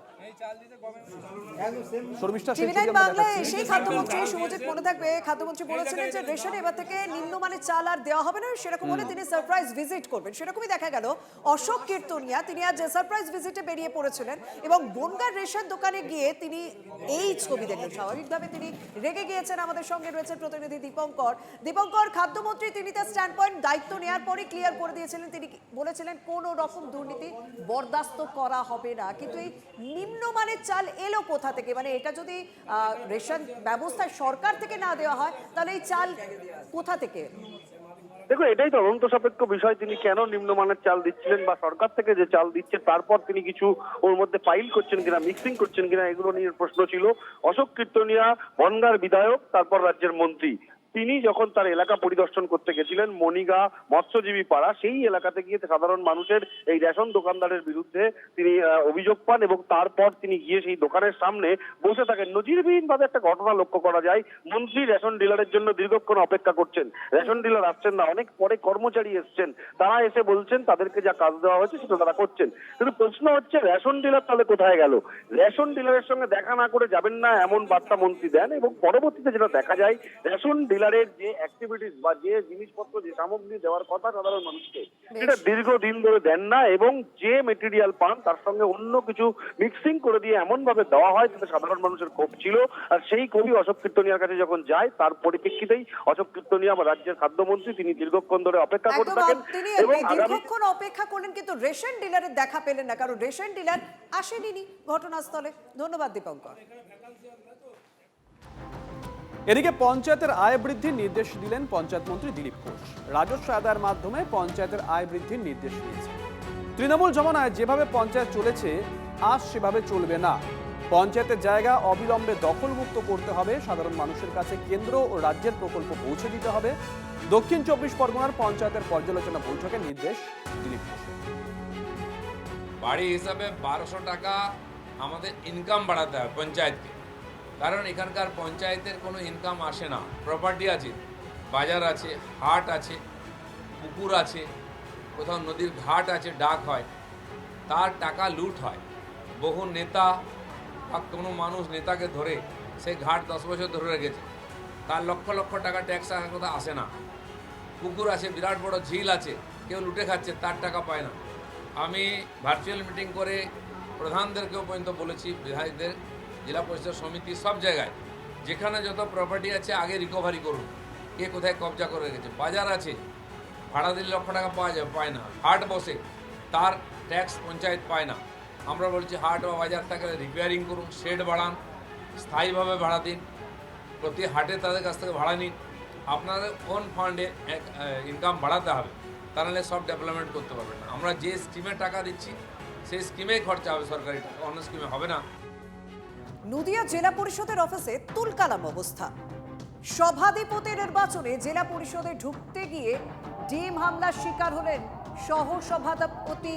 টিভি9 বাংলায় সেই খাদ্যমন্ত্রী শুভজিৎ, মনে থাকবে খাদ্যমন্ত্রী বলেছিলেন যে রেশনে এবার থেকে নিম্নমানের চাল আর দেওয়া হবে না, সেরকম হলে তিনি সারপ্রাইজ ভিজিট করবেন। সেরকমই দেখা গেল অশোক কীর্তনিয়া, তিনি আজ সারপ্রাইজ ভিজিটে বেরিয়ে পড়েছিলেন এবং বনগাঁর রেশন দোকানে গিয়ে তিনি এই ছবি দেখলেন। স্বাভাবিকভাবে তিনি রেগে গিয়েছেন। আমাদের সঙ্গে রয়েছে প্রতিনিধি দীপঙ্কর। দীপঙ্কর, খাদ্যমন্ত্রী তিনি তার স্ট্যান্ড পয়েন্ট দায়িত্ব নেওয়ার পরে ক্লিয়ার করে দিয়েছিলেন, তিনি বলেছিলেন কোনো রকম দুর্নীতি বরদাস্ত করা হবে না, কিন্তু এই নিম্নমানের চাল এলো কোথা থেকে? মানে এটা যদি রেশন ব্যবস্থায় সরকার থেকে না দেওয়া হয়, তাহলে এই চাল কোথা থেকে? দেখো, এটাই তদন্ত সাপেক্ষ বিষয়। তিনি কেন নিম্নমানের চাল দিচ্ছিলেন বা সরকার থেকে যে চাল দিচ্ছে তারপর তিনি কিছু ওর মধ্যে ফাইল করছেন কিনা, মিক্সিং করছেন কিনা, এগুলো নিয়ে প্রশ্ন ছিল। অশোক কীর্তনিয়া বনগাঁর বিধায়ক, তারপর রাজ্যের মন্ত্রী, তিনি যখন তার এলাকা পরিদর্শন করতে গেছিলেন মনিগা মৎস্যজীবী পাড়া, সেই এলাকাতে গিয়ে সাধারণ মানুষের এই রেশন দোকানদারের বিরুদ্ধে তিনি অভিযোগ পান এবং তারপর তিনি গিয়ে সেই দোকানের সামনে বসে থাকেন। নজিরবিহীন ভাবে একটা ঘটনা লক্ষ্য করা যায়। মন্ত্রী রেশন ডিলারের জন্য দীর্ঘক্ষণ অপেক্ষা করছেন, রেশন ডিলার আসছেন না। অনেক পরে কর্মচারী এসছেন, তারা এসে বলছেন তাদেরকে যা কাজ দেওয়া হয়েছে সেটা তারা করছেন। কিন্তু প্রশ্ন হচ্ছে রেশন ডিলার তাহলে কোথায় গেল? রেশন ডিলারের সঙ্গে দেখা না করে যাবেন না, এমন বার্তা মন্ত্রী দেন, এবং পরবর্তীতে যেটা দেখা যায় রেশন ডিলার যে অ্যাক্টিভিটিস বা যে জিনিসপত্র, যে সামগ্রী দেওয়ার কথা সাধারণ মানুষকে, সেটা দীর্ঘদিন ধরে দেন না, এবং যে মেটেরিয়াল পান তার সঙ্গে অন্য কিছু মিক্সিং করে দিয়ে এমন ভাবে দেওয়া হয় যাতে সাধারণ মানুষের ক্ষোভ ছিল। আর সেই ক্ষোভই অশোক কীর্তনিয়ার কাছে যখন যায়, তার পরিপ্রেক্ষিতেই অশোক কীর্তনিয়া বা রাজ্যের খাদ্যমন্ত্রী তিনি দীর্ঘক্ষণ ধরে অপেক্ষা করতে থাকেন এবং দীর্ঘক্ষণ অপেক্ষা করলেন, কিন্তু রেশন ডিলারের দেখা পেলেন না, কারণ রেশন ডিলার আসেনি ঘটনাস্থলে। ধন্যবাদ দীপঙ্কর। এদিকে পঞ্চায়েতের আয় বৃদ্ধির নির্দেশ দিলেন পঞ্চায়েত মন্ত্রী দিলীপ ঘোষ। রাজস্ব আদায়ের মাধ্যমে পঞ্চায়েতের আয় বৃদ্ধির নির্দেশ দিয়েছে। তৃণমূল জমানায় যেভাবে পঞ্চায়েত চলেছে আজ সেভাবে চলবে না। পঞ্চায়েতের জায়গা অবিলম্বে দখলমুক্ত করতে হবে, সাধারণ মানুষের কাছে কেন্দ্র ও রাজ্যের প্রকল্প পৌঁছে দিতে হবে। দক্ষিণ 24 পরগনার পঞ্চায়েতের পর্যালোচনা বৈঠকে নির্দেশ দিলীপ ঘোষের। বাড়ি হিসাবে 1200 টাকা আমাদের ইনকাম বাড়াতে হবে পঞ্চায়েতকে, কারণ এখানকার পঞ্চায়েতের কোনো ইনকাম আসে না। প্রপার্টি আছে, বাজার আছে, হাট আছে, পুকুর আছে, কোথাও নদীর ঘাট আছে, ডাক হয়, তার টাকা লুট হয়। বহু নেতা বা কোনো মানুষ নেতাকে ধরে সেই ঘাট 10 বছর ধরে রেখেছে, তার লক্ষ লক্ষ টাকা ট্যাক্স কোথাও আসে না। পুকুর আছে, বিরাট বড় ঝিল আছে, কেউ লুটে খাচ্ছে, তার টাকা পায় না। আমি ভার্চুয়াল মিটিং করে প্রধানদেরকেও পর্যন্ত বলেছি, বিধায়কদের, জেলা পরিষদ সমিতি, সব জায়গায় যেখানে যত প্রপার্টি আছে আগে রিকভারি করুন, কে কোথায় কবজা করে রেখেছে। বাজার আছে, ভাড়া দিলে লক্ষ টাকা পাওয়া যাবে, পায় না। হাট বসে, তার ট্যাক্স পঞ্চায়েত পায় না। আমরা বলছি হাট বা বাজারটাকে রিপেয়ারিং করুন, শেড বাড়ান, স্থায়ীভাবে ভাড়া দিন, প্রতি হাটে তাদের কাছ থেকে ভাড়া নিন। আপনাদের কোন ফান্ডে ইনকাম বাড়াতে হবে, তা নাহলে সব ডেভেলপমেন্ট করতে পারবেন না। আমরা যে স্কিমে টাকা দিচ্ছি সেই স্কিমেই খরচা হবে সরকারি টাকা, অন্য স্কিমে হবে না। নদিয়া জেলা পরিষদের অফিসে তুলকালাম অবস্থা। সভাধিপতি নির্বাচনে জেলা পরিষদে ঢুকতে গিয়ে ডিম হামলার শিকার হলেন সহসভাধিপতি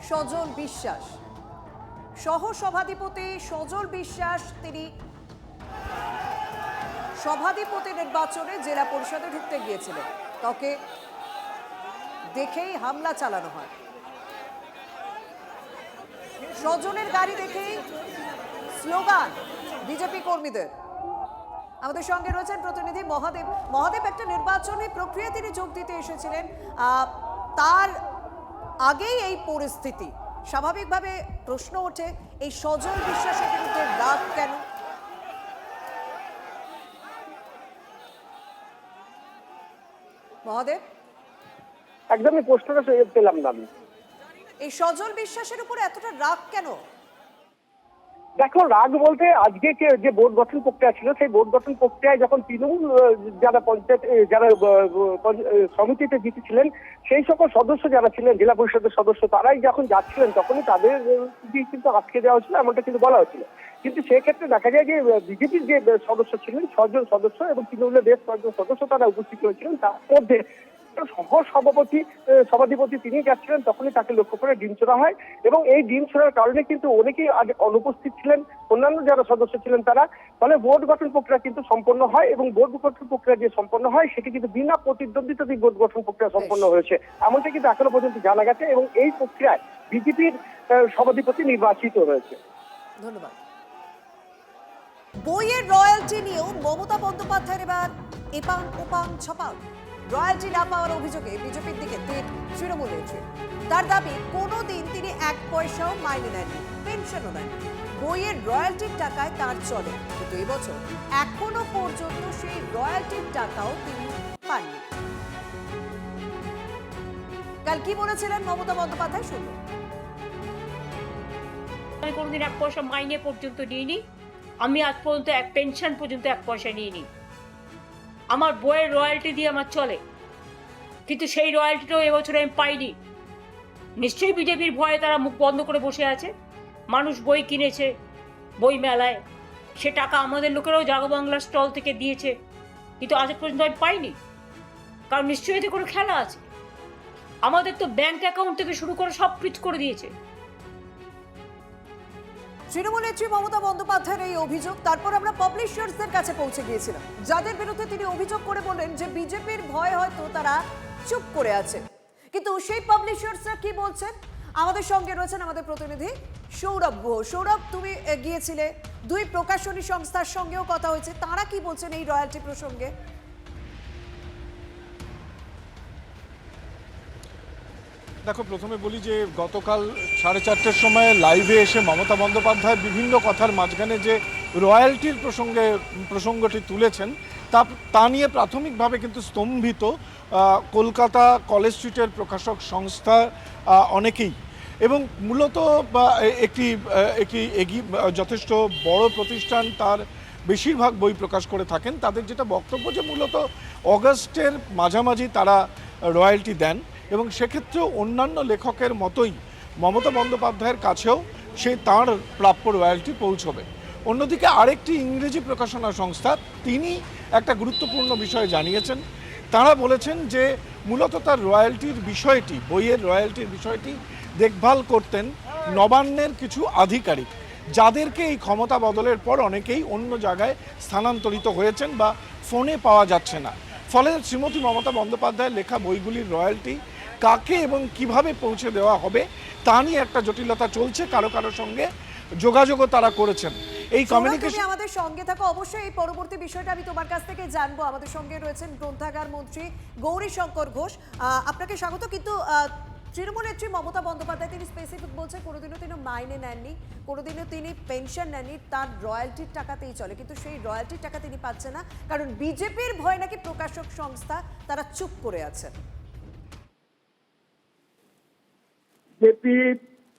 সজল বিশ্বাস। সহসভাধিপতি সজল বিশ্বাস তিনি সভাধিপতি নির্বাচনে জেলা পরিষদে ঢুকতে গিয়েছিলেন, তাকে দেখেই হামলা চালানো হয়। সজলের গাড়ি দেখেই স্লোগান বিজেপি কর্মীদের। আমাদের সঙ্গে রয়েছেন প্রতিনিধি মহাদেব। মহাদেব, একটা নির্বাচনী প্রক্রিয়া তিনি যোগ দিতে এসেছিলেন, তার আগেই এই পরিস্থিতি। স্বাভাবিকভাবে প্রশ্ন ওঠে, এই সজল বিশ্বাসের বিরুদ্ধে রাগ কেন? মহাদেব, একদমই প্রশ্নটা পেলাম না আমি। এই সজল বিশ্বাসের উপর এতটা রাগ কেন? দেখো, রাগ বলতে আজকে যে বোর্ড গঠন প্রক্রিয়া ছিল, সেই বোর্ড গঠন প্রক্রিয়ায় যখন তৃণমূল যারা পঞ্চায়েত যারা সমিতিতে জিতেছিলেন, সেই সকল সদস্য যারা ছিলেন জেলা পরিষদের সদস্য, তারাই যখন যাচ্ছিলেন তখনই তাদের কিন্তু আটকে দেওয়া হচ্ছিল, এমনটা কিন্তু বলা হচ্ছিল। কিন্তু সেক্ষেত্রে দেখা যায় যে বিজেপির যে সদস্য ছিলেন 6 জন সদস্য এবং তৃণমূলের বেশ কয়েকজন সদস্য তারা উপস্থিত হয়েছিলেন। তার মধ্যে সভাধিপতি তিনি যাচ্ছিলেন, তখনই তাকে লক্ষ্য করে ডিম ছোড়া হয় এবং এই ডিম ছোড়ার কারণে কিন্তু অনেকেই অনুপস্থিত ছিলেন, অন্যান্য যারা সদস্য ছিলেন তারা। ফলে বোর্ড গঠন প্রক্রিয়া কিন্তু সম্পন্ন হয় এবং বোর্ড গঠন প্রক্রিয়া যে সম্পন্ন হয় সেটি কিন্তু বিনা প্রতিদ্বন্দ্বিতাতেই বোর্ড গঠন প্রক্রিয়া সম্পন্ন হয়েছে, এমনটা কিন্তু এখনো পর্যন্ত জানা গেছে এবং এই প্রক্রিয়ায় বিজেপির সভাধিপতি নির্বাচিত হয়েছে। ধন্যবাদ। বইয়ের রয়্যালটি নিয়েও মমতা বন্দ্যোপাধ্যায়ের এবার এপাং ওপাং ছপাং। রয়্যালটি না পাওয়ার অভিযোগে বিজেপির দিকে তীর তৃণমূল নেত্রীর। তার দাবি কোনোদিন তিনি 1 পয়সাও মাইনে নেননি, পেনশনও নেননি। বইয়ের রয়্যালটির টাকায় তার চলে, কিন্তু এবছর এখনো পর্যন্ত সেই রয়্যালটির টাকাও তিনি পাননি। কাল কি বলেছিলেন মমতা বন্দ্যোপাধ্যায়, শুনুন। আমি কোনোদিন 1 পয়সা মাইনে পর্যন্ত নিইনি, আমি আজ পর্যন্ত পেনশন পর্যন্ত 1 পয়সা নিইনি। আমার বইয়ের রয়্যালটি দিয়ে আমার চলে, কিন্তু সেই রয়্যালটিটাও এবছর আমি পাইনি। নিশ্চয়ই বিজেপির ভয়ে তারা মুখ বন্ধ করে বসে আছে। মানুষ বই কিনেছে বই মেলায়, সে টাকা আমাদের লোকেরাও জাগো বাংলার স্টল থেকে দিয়েছে, কিন্তু আজ পর্যন্ত আমি পাইনি। কারণ নিশ্চয়ই এতে কোনো খেলা আছে। আমাদের তো ব্যাংক অ্যাকাউন্ট থেকে শুরু করে সব ফ্রিজ করে দিয়েছে। তৃণমূল নেত্রী মমতা বন্দ্যোপাধ্যায়ের এই অভিযোগ, তারপর আমরা পাবলিশার্সদের কাছে পৌঁছে গিয়েছিলাম, যাদের বিরুদ্ধে তিনি অভিযোগ করে বলেন যে বিজেপির ভয় হয়তো তারা চুপ করে আছে। কিন্তু সেই পাবলিশার্সরা কি বলছেন, আমাদের সঙ্গে রয়েছেন আমাদের প্রতিনিধি সৌরভ গুহ। সৌরভ, তুমি গিয়েছিলে, 2 প্রকাশনী সংস্থার সঙ্গেও কথা হয়েছে, তারা কি বলছেন এই রয়্যালটি প্রসঙ্গে? দেখো, প্রথমে বলি যে গতকাল 4:30টার সময় লাইভে এসে মমতা বন্দ্যোপাধ্যায় বিভিন্ন কথার মাঝখানে যে রয়্যালটির প্রসঙ্গটি তুলেছেন তা নিয়ে প্রাথমিকভাবে কিন্তু স্তম্ভিত কলকাতা কলেজ স্ট্রিটের প্রকাশক সংস্থা অনেকেই, এবং মূলত একটি যথেষ্ট বড় প্রতিষ্ঠান, তার বেশিরভাগ বই প্রকাশ করে থাকেন। তাদের যেটা বক্তব্য যে মূলত অগাস্টের মাঝামাঝি তারা রয়্যালটি দেন এবং সেক্ষেত্রেও অন্যান্য লেখকের মতোই মমতা বন্দ্যোপাধ্যায়ের কাছেও তাঁর প্রাপ্য রয়্যালটি পৌঁছবে। অন্যদিকে আরেকটি ইংরেজি প্রকাশনা সংস্থা তিনি একটা গুরুত্বপূর্ণ বিষয় জানিয়েছেন। তারা বলেছেন যে মূলত তার রয়্যালটির বিষয়টি, বইয়ের রয়্যালটির বিষয়টি দেখভাল করতেন নবান্নের কিছু আধিকারিক, যাদেরকে এই ক্ষমতা বদলের পর অনেকেই অন্য জায়গায় স্থানান্তরিত হয়েছেন বা ফোনে পাওয়া যাচ্ছে না। ফলে শ্রীমতী মমতা বন্দ্যোপাধ্যায়ের লেখা বইগুলির রয়্যালটি কাকে এবং কিভাবে পৌঁছে দেওয়া হবে তা নিয়ে একটা জটিলতা চলছে। কারো সঙ্গে যোগাযোগও তারা করেছেন। এই কমিউনিকেশন, তুমি আমাদের সঙ্গে থাকো, অবশ্যই এই পরবর্তী বিষয়টা আমি তোমার কাছ থেকে জানবো। আমাদের সঙ্গে রয়েছেন গ্রন্থাগার মন্ত্রী গৌরীশঙ্কর ঘোষ, আপনাকে স্বাগত। কিন্তু তৃণমূল নেত্রী মমতা বন্দ্যোপাধ্যায় তিনি স্পেসিফিক বলছে কোনোদিনও তিনি মাইনে নেননি, কোনোদিনও তিনি পেনশন নেননি, তার রয়্যালটির টাকাতেই চলে, কিন্তু সেই রয়্যালটির টাকা তিনি পাচ্ছে না, কারণ বিজেপির ভয় নাকি প্রকাশক সংস্থা তারা চুপ করে আছেন। বিজেপি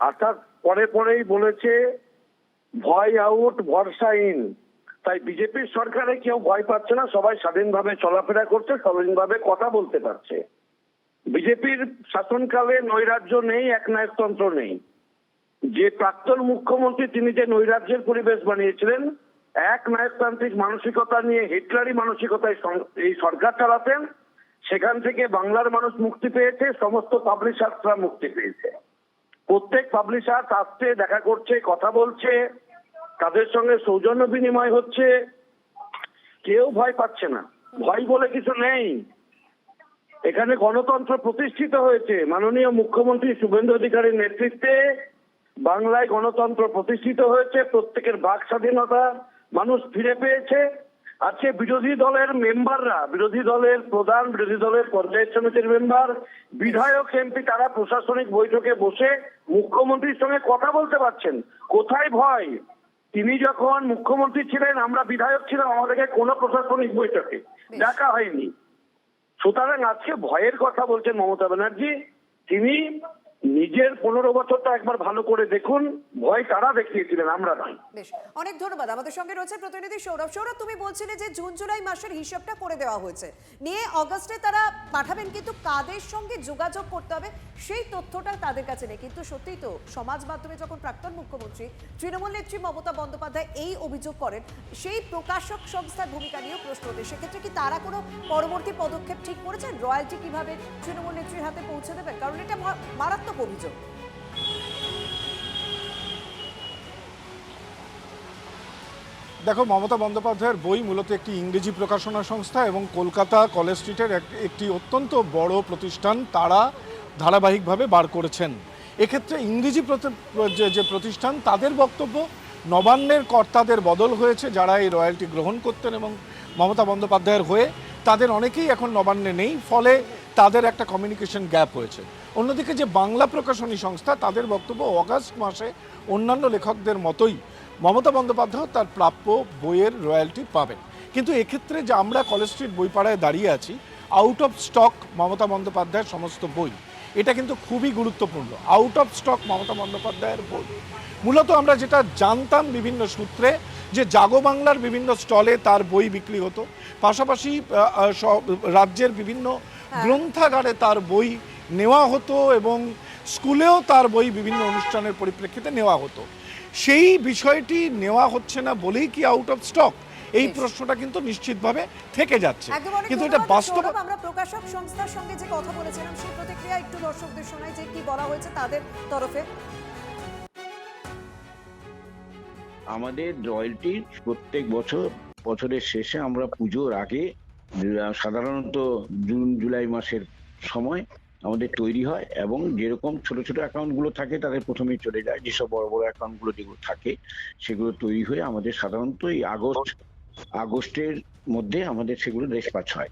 আসার পরে পরেই বলেছে ভয় আউট ভরসা ইন। তাই বিজেপির সরকারে কেউ ভয় পাচ্ছে না, সবাই স্বাধীনভাবে চলাফেরা করছে, স্বাধীনভাবে কথা বলতে পারছে। বিজেপির শাসনকালে নৈরাজ্য নেই, একনায়কতন্ত্র নেই। যে প্রাক্তন মুখ্যমন্ত্রী তিনি যে নৈরাজ্যের পরিবেশ বানিয়েছিলেন, এক নায়কতান্ত্রিক মানসিকতা নিয়ে হিটলারি মানসিকতায় এই সরকার চালাতেন, সেখান থেকে বাংলার মানুষ মুক্তি পেয়েছে, সমস্ত পাবলিশাররা মুক্তি পেয়েছে। প্রত্যেক পাবলিশার আসছে, দেখা করছে, কথা বলছে, তাদের সঙ্গে সৌজন্য বিনিময় হচ্ছে, কেউ ভয় পাচ্ছে না। ভয় বলে কিছু নেই। এখানে গণতন্ত্র প্রতিষ্ঠিত হয়েছে মাননীয় মুখ্যমন্ত্রী শুভেন্দু অধিকারীর নেতৃত্বে। বাংলায় গণতন্ত্র প্রতিষ্ঠিত হয়েছে, প্রত্যেকের বাক স্বাধীনতা মানুষ ফিরে পেয়েছে। আজকে বিরোধী দলের মেম্বাররা, বিরোধী দলের প্রধান, বিরোধী দলের পঞ্চায়েত সমিতির মেম্বার, বিধায়ক, এমপি, তারা প্রশাসনিক বৈঠকে বসে মুখ্যমন্ত্রীর সঙ্গে কথা বলতে পারছেন। কোথায় ভয়? তিনি যখন মুখ্যমন্ত্রী ছিলেন, আমরা বিধায়ক ছিলাম, আমাদেরকে কোনো প্রশাসনিক বৈঠকে ডাকা হয়নি। সুতরাং আজকে ভয়ের কথা বলছেন মমতা ব্যানার্জি। তিনি নিজের 15 বছরটা একবার ভালো করে দেখুন। ভয় তারা দেখিয়েছিলেন, আমরা নয়। বেশ, অনেক ধন্যবাদ। আমাদের সঙ্গে রয়েছে প্রতিনিধি সৌরভ। সৌরভ, তুমি বলছিলে যে জুন জুলাই মাসের হিসাবটা করে দেওয়া হয়েছে, নিয়ে অগস্টে তারা পাঠাবেন, কিন্তু কাদের সঙ্গে যোগাযোগ করতে হবে সেই তথ্যটা তাদের কাছে নেই। কিন্তু সত্যিই তো সমাজ মাধ্যমে যখন প্রাক্তন মুখ্যমন্ত্রী তৃণমূল নেত্রী মমতা বন্দ্যোপাধ্যায় এই অভিযোগ করেন, সেই প্রকাশক সংস্থার ভূমিকা নিয়েও প্রশ্ন ওঠে। সেক্ষেত্রে কি তারা কোনো পরবর্তী পদক্ষেপ ঠিক করেছেন? রয়্যালটি কিভাবে তৃণমূল নেত্রীর হাতে পৌঁছে দেবেন? কারণ এটা মারাত্মক অভিযোগ। দেখো, মমতা বন্দ্যোপাধ্যায়ের বই মূলত একটি ইংরেজি প্রকাশনা সংস্থা এবং কলকাতা কলেজ স্ট্রিটের একটি অত্যন্ত বড় প্রতিষ্ঠান তারা ধারাবাহিকভাবে বার করেছেন। এক্ষেত্রে ইংরেজি যে প্রতিষ্ঠান, তাদের বক্তব্য নবান্নের কর্তাদের বদল হয়েছে, যারা এই রয়্যালটি গ্রহণ করতেন এবং মমতা বন্দ্যোপাধ্যায়ের হয়ে তাদের অনেকেই এখন নবান্নে নেই, ফলে তাদের একটা কমিউনিকেশন গ্যাপ হয়েছে। অন্যদিকে যে বাংলা প্রকাশনী সংস্থা, তাদের বক্তব্য অগাস্ট মাসে অন্যান্য লেখকদের মতোই মমতা বন্দ্যোপাধ্যায় তার প্রাপ্য বইয়ের রয়্যালটি পাবেন। কিন্তু এক্ষেত্রে যে আমরা কলেজ স্ট্রিট বইপাড়ায় দাঁড়িয়ে আছি, আউট অফ স্টক মমতা বন্দ্যোপাধ্যায়ের সমস্ত বই, এটা কিন্তু খুবই গুরুত্বপূর্ণ। আউট অফ স্টক মমতা বন্দ্যোপাধ্যায়ের বই। মূলত আমরা যেটা জানতাম বিভিন্ন সূত্রে, যে জাগো বাংলার বিভিন্ন স্টলে তার বই বিক্রি হতো, পাশাপাশি রাজ্যের বিভিন্ন গ্রন্থাগারে তার বই নেওয়া হতো এবং স্কুলেও তার বই বিভিন্ন অনুষ্ঠানের পরিপ্রেক্ষিতে নেওয়া হতো। সেই বিষয়টি নেওয়া হচ্ছে না বলেই কি আউট অফ স্টক, এই প্রশ্নটা কিন্তু নিশ্চিতভাবে থেকে যাচ্ছে। কিন্তু এটা বাস্তব। আমরা প্রকাশক সংস্থার সঙ্গে যে কথা বলেছিলাম, সেই প্রতিক্রিয়া একটু দর্শকদের শোনাই, যে কি বলা হয়েছে তাদের তরফে। আমাদের রয়্যালটি প্রত্যেক বছরের শেষে আমরা পুজোর আগে, সাধারণত জুন জুলাই মাসের সময় আমাদের তৈরি হয় এবং যেরকম ছোট ছোট অ্যাকাউন্টগুলো থাকে তাদের প্রথমেই চলে যায়। যেসব বড় বড় অ্যাকাউন্টগুলো যেগুলো থাকে সেগুলো তৈরি হয়ে আমাদের সাধারণত এই আগস্টের মধ্যে আমাদের সেগুলো ডিসপ্যাচ হয়।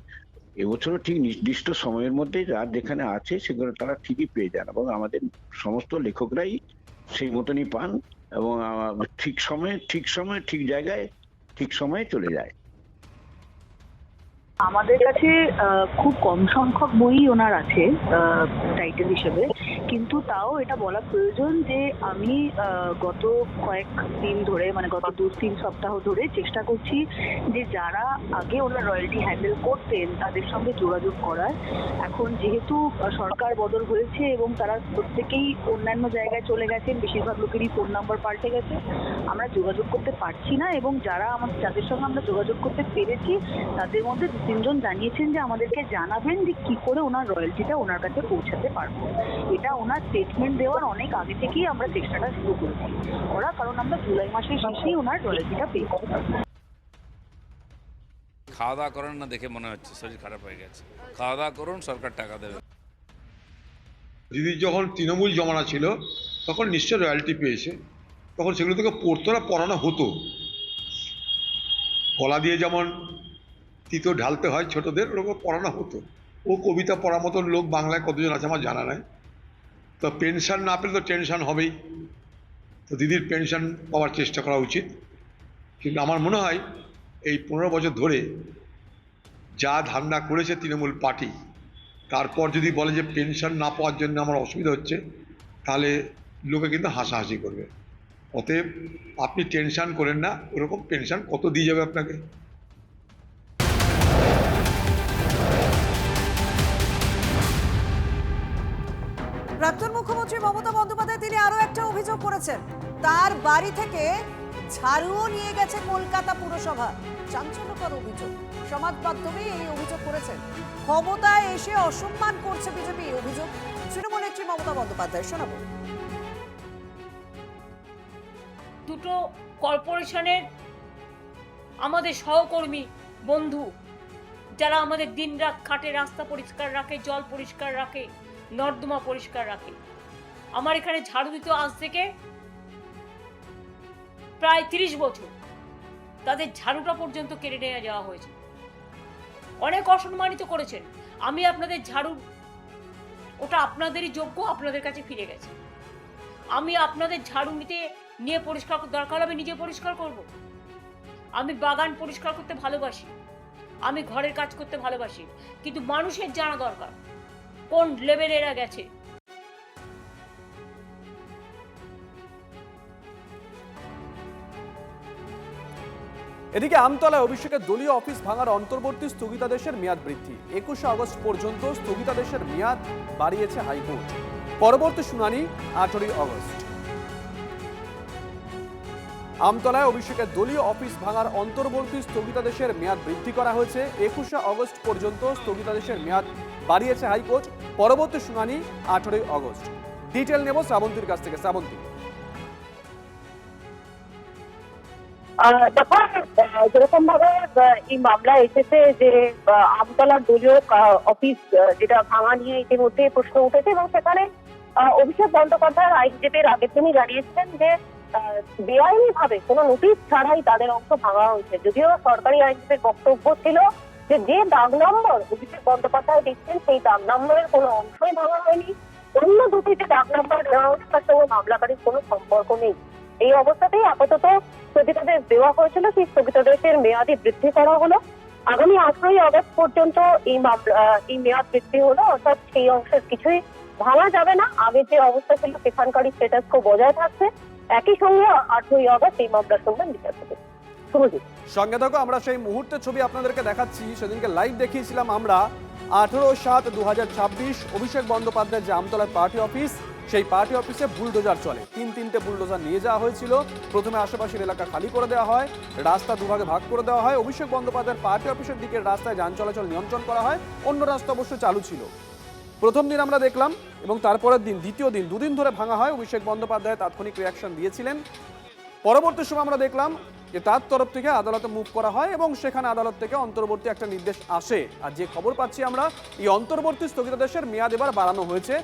এবছরও ঠিক নির্দিষ্ট সময়ের মধ্যে যার যেখানে আছে সেগুলো তারা ঠিকই পেয়ে যান এবং আমাদের সমস্ত লেখকরাই সেই মতনই পান এবং ঠিক সময়ে ঠিক জায়গায় ঠিক সময়ে চলে যায়। আমাদের কাছে খুব কম সংখ্যক বই ওনার আছে টাইটেল হিসেবে, কিন্তু তাও এটা বলা প্রয়োজন যে আমি গত কয়েকদিন ধরে, মানে গত 2-3 সপ্তাহ ধরে চেষ্টা করছি যে যারা আগে ওনার রয়্যালটি হ্যান্ডেল করতেন তাদের সঙ্গে যোগাযোগ করার। এখন যেহেতু সরকার বদল হয়েছে এবং তারা প্রত্যেকেই অন্যান্য জায়গায় চলে গেছেন, বেশিরভাগ লোকেরই ফোন নাম্বার পাল্টে গেছে, আমরা যোগাযোগ করতে পারছি না। এবং যাদের সঙ্গে আমরা যোগাযোগ করতে পেরেছি তাদের মধ্যে 2-3 জন জানিয়েছেন যে আমাদেরকে জানাবেন যে কি করে ওনার রয়্যালটিটা ওনার কাছে পৌঁছাতে পারবো। এটা ওনার স্টেটমেন্ট দেওয়ার অনেক আগে থেকেই আমরা চেষ্টাটা শুরু করেছি কারণ আমরা জুলাই মাসের শেষেই ওনার রয়্যালটিটা পেয়ে যাবো। খাওয়া দাওয়া করেন না দেখে মনে হচ্ছে শরীর খারাপ হয়ে গেছে। খাওয়া দাওয়া করুন, সরকার টাকা দেবে। দিদি যখন তৃণমূল জমানা ছিল তখন নিশ্চয় রয়্যালটি পেয়েছে, তখন সেগুলো থেকে পড়ানো হতো। গলা দিয়ে যেমন তিতো ঢালতে হয় ছোটদের, ওরকম পড়ানো হতো। ও কবিতা পড়ার মতন লোক বাংলায় কতজন আছে আমার জানা নাই। তো পেনশন না পেলে তো টেনশন হবেই, তো দিদির পেনশন পাওয়ার চেষ্টা করা উচিত। কিন্তু আমার মনে হয় এই 15 বছর ধরে যা ধান্দা করেছে তৃণমূল পার্টি, তারপর যদি বলে যে পেনশন না পাওয়ার জন্য আমার অসুবিধা হচ্ছে, তাহলে লোকে কিন্তু হাসাহাসি করবে। অতএব আপনি টেনশন করেন না, ওরকম টেনশন কত দিয়ে যাবে আপনাকে। প্রাক্তন মুখ্যমন্ত্রী মমতা বন্দ্যোপাধ্যায় তিনি আরো একটা অভিযোগ করেছেন, তার বাড়ি থেকে ঝাড়ুও নিয়ে গেছে কলকাতা পুরসভা। চাঞ্চল্যকর অভিযোগ, সমাজ মাধ্যমে এই অভিযোগ করেছেন। ক্ষমতায় এসে অসম্মান করছে বিজেপি, অভিযোগ তৃণমূল নেত্রী মমতা বন্দ্যোপাধ্যায়। শোনাবো। দুটো কর্পোরেশনের আমাদের সহকর্মী বন্ধু যারা আমাদের দিনরাত খাটে, রাস্তা পরিষ্কার রাখে, জল পরিষ্কার রাখে, নর্দমা পরিষ্কার রাখে, আমার এখানে ঝাড়ু দিতে আজ থেকে প্রায় 30 বছর, তাদের ঝাড়ুটা পর্যন্ত কেড়ে নিয়ে যাওয়া হয়েছে। অনেক অসম্মানিত করেছেন। আমি আপনাদের ঝাড়ু, ওটা আপনাদেরই যোগ্য, আপনাদের কাছে ফিরে গেছে। আমি আপনাদের ঝাড়ু নিয়ে পরিষ্কার দরকার হলে আমি নিজে পরিষ্কার করব। আমি বাগান পরিষ্কার করতে ভালোবাসি, আমি ঘরের কাজ করতে ভালোবাসি, কিন্তু মানুষের জানা দরকার কোন লেভেলে এরা গেছে। এদিকে আমতলায় অভিষেকের দলীয় অফিস ভাঙার অন্তর্বর্তী স্থগিতাদেশের মেয়াদ বৃদ্ধি। 21শে আগস্ট পর্যন্ত স্থগিতাদেশের মেয়াদ বাড়িয়েছে হাইকোর্ট। পরবর্তী শুনানি 18ই আগস্ট। আমতলায় অভিষেকের দলীয় অফিস ভাঙার অন্তর্বর্তী স্থগিতাদেশের মেয়াদ বৃদ্ধি করা হয়েছে। 21শে আগস্ট পর্যন্ত স্থগিতাদেশের মেয়াদ বাড়িয়েছে হাইকোর্ট। পরবর্তী শুনানি 18ই আগস্ট। ডিটেল নেব শ্রাবন্তীর কাছ থেকে। শ্রাবন্তী, যেরকম ভাবে এই মামলা এসেছে যে আমতলার দলীয় অফিস যেটা ভাঙা নিয়ে ইতিমধ্যে প্রশ্ন উঠেছে, এবং সেখানে অভিষেক বন্দ্যোপাধ্যায় আইনজীবীর আগের দিনই জানিয়েছিলেন যে বেআইনি ভাবে কোনো নোটিশ ছাড়াই তাদের অংশ ভাঙা হয়েছে। যদিও সরকারি আইনজীবীর বক্তব্য ছিল যে দাগ নম্বর অভিষেক বন্দ্যোপাধ্যায় দিচ্ছেন সেই দাগ নম্বরের কোনো অংশই ভাঙা হয়নি, অন্য দুটি যে দাগ নম্বর দেওয়া হয়েছে তার সঙ্গে মামলাকারীর কোনো সম্পর্ক নেই। এই অবস্থাতেই আপাতত স্থগিতাদেশ দেওয়া হয়েছিল, সেই স্থগিতাদেশের মেয়াদি বৃদ্ধি করা হলো। আগামী 18ই আগস্ট পর্যন্ত এই মেয়াদ বৃদ্ধি হলো, অর্থাৎ সেই অংশের কিছুই ভাঙা যাবে না। আগের যে অবস্থা ছিল সেখানকারই স্ট্যাটাস কো বজায় থাকছে। একই সঙ্গে 18ই আগস্ট এই মামলার শুনবেন বিচারপতি। শুভজিৎ, সঙ্গে থাকো, আমরা সেই মুহূর্তের ছবি আপনাদেরকে দেখাচ্ছি। সেদিনকে লাইভ দেখিয়েছিলাম আমরা। 18/7/2026 অভিষেক বন্দ্যোপাধ্যায়ের যে আমতলার পার্টি অফিস, সেই পার্টি অফিসে বুলডোজার চলে। তিনটে বুলডোজার নিয়ে যাওয়া হয়েছিল। প্রথমে আশেপাশের এলাকা খালি করে দেওয়া হয়, রাস্তা দুভাগে ভাগ করে দেওয়া হয়। অভিষেক বন্দ্যোপাধ্যায়ের পার্টি অফিসের দিকের রাস্তায় যান চলাচল নিয়ন্ত্রণ করা হয়, অন্য রাস্তা অবশ্য চালু ছিল। প্রথম দিন আমরা দেখলাম, এবং তারপরের দিন, দ্বিতীয় দিন, দুদিন ধরে ভাঙা হয়। অভিষেক বন্দ্যোপাধ্যায় তাৎক্ষণিক রিয়াকশন দিয়েছিলেন। পরবর্তী সময় আমরা দেখলাম যে তার তরফ থেকে আদালতে মুভ করা হয়, এবং সেখানে আদালত থেকে অন্তর্বর্তী একটা নির্দেশ আসে। আর যে খবর পাচ্ছি আমরা, এই অন্তর্বর্তী স্থগিতাদেশের মেয়াদ এবার বাড়ানো হয়েছে।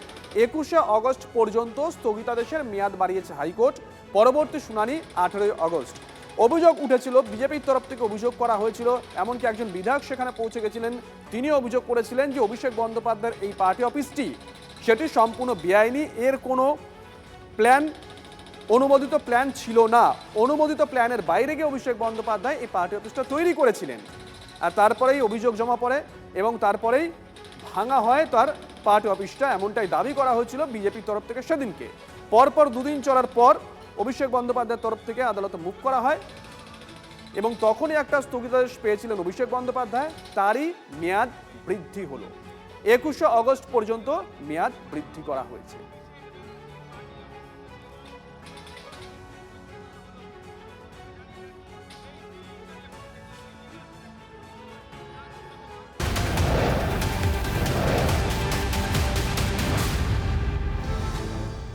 21শে আগস্ট পর্যন্ত স্থগিতাদেশের মেয়াদ বাড়িয়েছে হাইকোর্ট। পরবর্তী শুনানি 18ই আগস্ট। অভিযোগ উঠেছিল, বিজেপির তরফ থেকে অভিযোগ করা হয়েছিল, এমনকি একজন বিধায়ক সেখানে পৌঁছে গেছিলেন। তিনি অভিযোগ করেছিলেন যে অভিষেক বন্দ্যোপাধ্যায়ের এই পার্টি অফিসটি সেটি সম্পূর্ণ বেআইনি, এর কোনো অনুমোদিত প্ল্যান ছিল না। অনুমোদিত প্ল্যানের বাইরে গিয়ে অভিষেক বন্দ্যোপাধ্যায় এই পার্টি অফিসটা তৈরি করেছিলেন। আর তারপরেই অভিযোগ জমা পড়ে, এবং তারপরেই ভাঙা হয় তার পার্টি অফিসটা, এমনটাই দাবি করা হয়েছিল বিজেপির তরফ থেকে সেদিনকে। পরপর দুদিন চলার পর অভিষেক বন্দ্যোপাধ্যায়ের তরফ থেকে আদালতে মুভ করা হয়, এবং তখনই একটা স্থগিতাদেশ পেয়েছিলেন অভিষেক বন্দ্যোপাধ্যায়। তারই মেয়াদ বৃদ্ধি হলো। 21শে আগস্ট পর্যন্ত মেয়াদ বৃদ্ধি করা হয়েছে।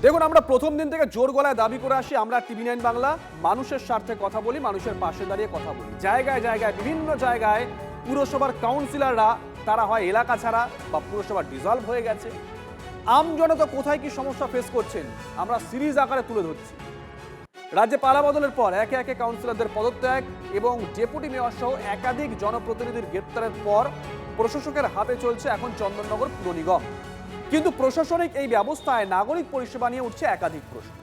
দেখুন, আমরা প্রথম দিন থেকে জোর গলায় দাবি করে আসি, আমরা TV9 বাংলা মানুষের স্বার্থে কথা বলি, মানুষের পাশে দাঁড়িয়ে কথা বলি। জায়গায় জায়গায়, বিভিন্ন জায়গায় পুরসভার কাউন্সিলররা তারা হয় এলাকা ছাড়া বা পুরসভা ডিসলভ হয়ে গেছে। আমজনতা কোথায় কি সমস্যা ফেস করছেন আমরা সিরিজ আকারে তুলে ধরছি। রাজ্যে পালা বদলের পর একে একে কাউন্সিলরদের পদত্যাগ এবং ডেপুটি মেয়র সহ একাধিক জনপ্রতিনিধির গ্রেপ্তারের পর প্রশাসকের হাতে চলছে এখন চন্দননগর পুর নিগম। কিন্তু প্রশাসনিক এই ব্যবস্থায় নাগরিক পরিষেবা নিয়ে উঠছে একাধিক প্রশ্ন।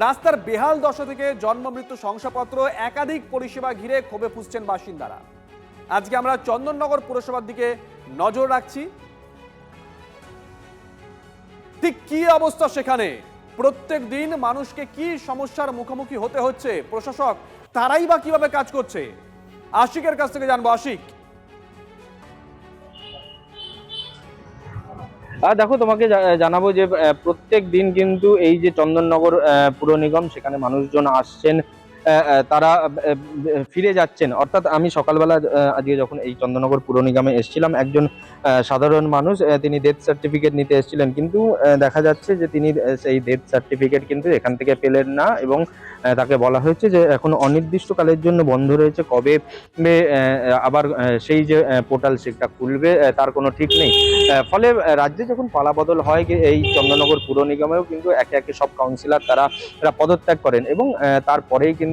রাস্তার বেহাল দশা থেকে জন্ম মৃত্যু শংসাপত্র, একাধিক পরিষেবা ঘিরে ক্ষোভে ফুঁসছেন বাসিন্দারা। আজকে আমরা চন্দননগর পুরসভার দিকে নজর রাখছি, ঠিক কি অবস্থা সেখানে। প্রত্যেক দিন মানুষকে কি সমস্যার মুখোমুখি হতে হচ্ছে, প্রশাসক তারাই বা কিভাবে কাজ করছে, আশিকের কাছ থেকে জানবো। আশিক, দেখো, তোমাকে জানাবো যে প্রত্যেক দিন কিন্তু এই যে চন্দননগর পুর নিগম, সেখানে মানুষজন আসছেন, তারা ফিরে যাচ্ছেন। অর্থাৎ আমি সকালবেলা আজকে যখন এই চন্দননগর পুর নিগমে এসেছিলাম, একজন সাধারণ মানুষ তিনি ডেথ সার্টিফিকেট নিতে এসেছিলেন, কিন্তু দেখা যাচ্ছে যে তিনি সেই ডেথ সার্টিফিকেট কিন্তু এখান থেকে পেলেন না, এবং তাকে বলা হয়েছে যে এখন অনির্দিষ্টকালের জন্য বন্ধ রয়েছে, কবে আবার সেই যে পোর্টাল সেটা খুলবে তার কোনো ঠিক নেই। ফলে রাজ্যে যখন পালাবদল হয়, এই চন্দননগর পুর নিগমেও কিন্তু একে একে সব কাউন্সিলর তারা পদত্যাগ করেন, এবং তারপরেই কিন্তু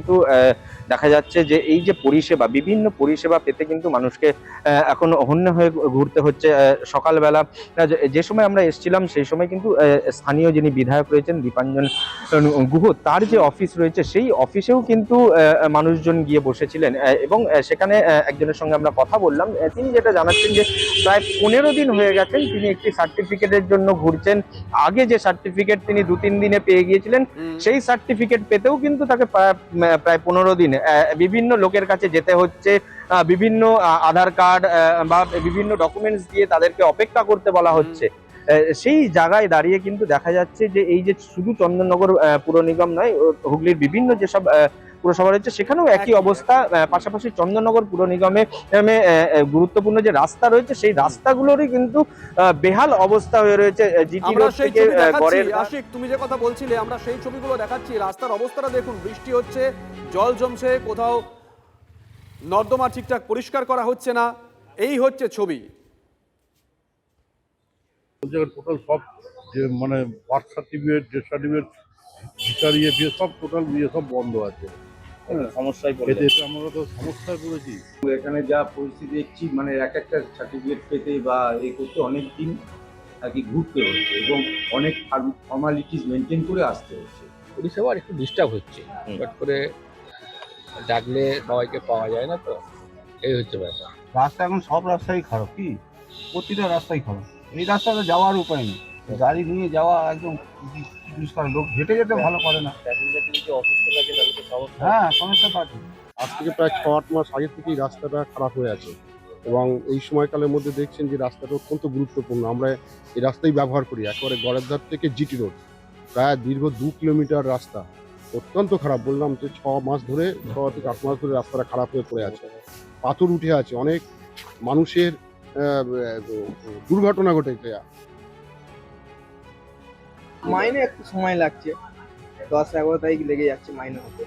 দেখা যাচ্ছে যে এই যে পরিষেবা, বিভিন্ন পরিষেবা পেতে কিন্তু মানুষকে এখন হন্য হয়ে ঘুরতে হচ্ছে। সকালবেলা যে সময় আমরা এসেছিলাম, সেই সময় কিন্তু স্থানীয় যিনি বিধায়ক রয়েছেন দীপাঞ্জন গুহ, তার যে অফিস রয়েছে সেই অফিসেও কিন্তু মানুষজন গিয়ে বসেছিলেন, এবং সেখানে একজনের সঙ্গে আমরা কথা বললাম। তিনি যেটা জানাচ্ছেন যে প্রায় 15 দিন হয়ে গেছেন তিনি একটি সার্টিফিকেটের জন্য ঘুরছেন। আগে যে সার্টিফিকেট তিনি 2-3 দিনে পেয়ে গিয়েছিলেন, সেই সার্টিফিকেট পেতেও কিন্তু তাকে প্রায় 15 দিন বিভিন্ন লোকের কাছে যেতে হচ্ছে, বিভিন্ন আধার কার্ড বা বিভিন্ন ডকুমেন্টস দিয়ে তাদেরকে অপেক্ষা করতে বলা হচ্ছে। সেই জায়গায় দাঁড়িয়ে কিন্তু দেখা যাচ্ছে যে এই যে শুধু চন্দননগর পুর নিগম নয়, হুগলির বিভিন্ন যেসব পুরসভা রয়েছে সেখানেও একই অবস্থা। পাশাপাশি চন্দননগর পুর নিগমে গুরুত্বপূর্ণ যে রাস্তা রয়েছে, সেই রাস্তাগুলোরই কিন্তু বেহাল অবস্থা হয়ে রয়েছে। জিটি রোড থেকে গড়ের, আশিক তুমি যে কথা বলছিলে, আমরা সেই ছবিগুলো দেখাচ্ছি। রাস্তার অবস্থাটা দেখুন, বৃষ্টি হচ্ছে, জল জমছে, কোথাও নর্দমা ঠিকঠাক পরিষ্কার করা হচ্ছে না, এই হচ্ছে ছবি। টোটাল সব যে মানে বার্থ সার্টিফিকেট, ডেথ সার্টিফিকেট, ভিটার দিয়ে সব টোটাল সব বন্ধ আছে। সমস্যায় এতে আমরা তো সমস্যায় পড়েছি। এখানে যা পরিস্থিতি দেখছি, মানে এক একটা সার্টিফিকেট পেতে বা এই করতে অনেক দিন আর কি ঘুরতে হচ্ছে, এবং অনেক ফর্মালিটিস মেনটেন করে আসতে হচ্ছে। পরিষেবার একটু ডিস্টার্ব হচ্ছে, হঠাৎ করে ডাকলে সবাইকে পাওয়া যায় না, তো এই হচ্ছে ব্যাপার। রাস্তা এখন সব রাস্তাই খারাপ, কি প্রতিটা রাস্তাই খারাপ। এই রাস্তাটা যাওয়ার উপায় নেই, গাড়ি নিয়ে যাওয়া একদম দুষ্কর, লোক হেঁটে যেতে ভালো করে না। হ্যাঁ, সমস্যা থাকে। আজ থেকে প্রায় 6-8 মাস আগে থেকেই রাস্তাটা খারাপ হয়ে আছে, এবং এই সময়কালের মধ্যে দেখছেন যে রাস্তাটা অত্যন্ত গুরুত্বপূর্ণ। আমরা এই রাস্তাই ব্যবহার করি, একেবারে গড়ের ধার থেকে জিটি রোড, প্রায় দীর্ঘ 2 কিলোমিটার রাস্তা অত্যন্ত খারাপ। বললাম যে 6 মাস ধরে, 6 থেকে 8 মাস ধরে রাস্তাটা খারাপ হয়ে পড়ে আছে, পাথর উঠে আছে, অনেক মানুষের দুর্ঘটনা ঘটেছে। মাইনে একটু সময় লাগছে, 10-11 তারিখ লেগে যাচ্ছে মাইনে হতে।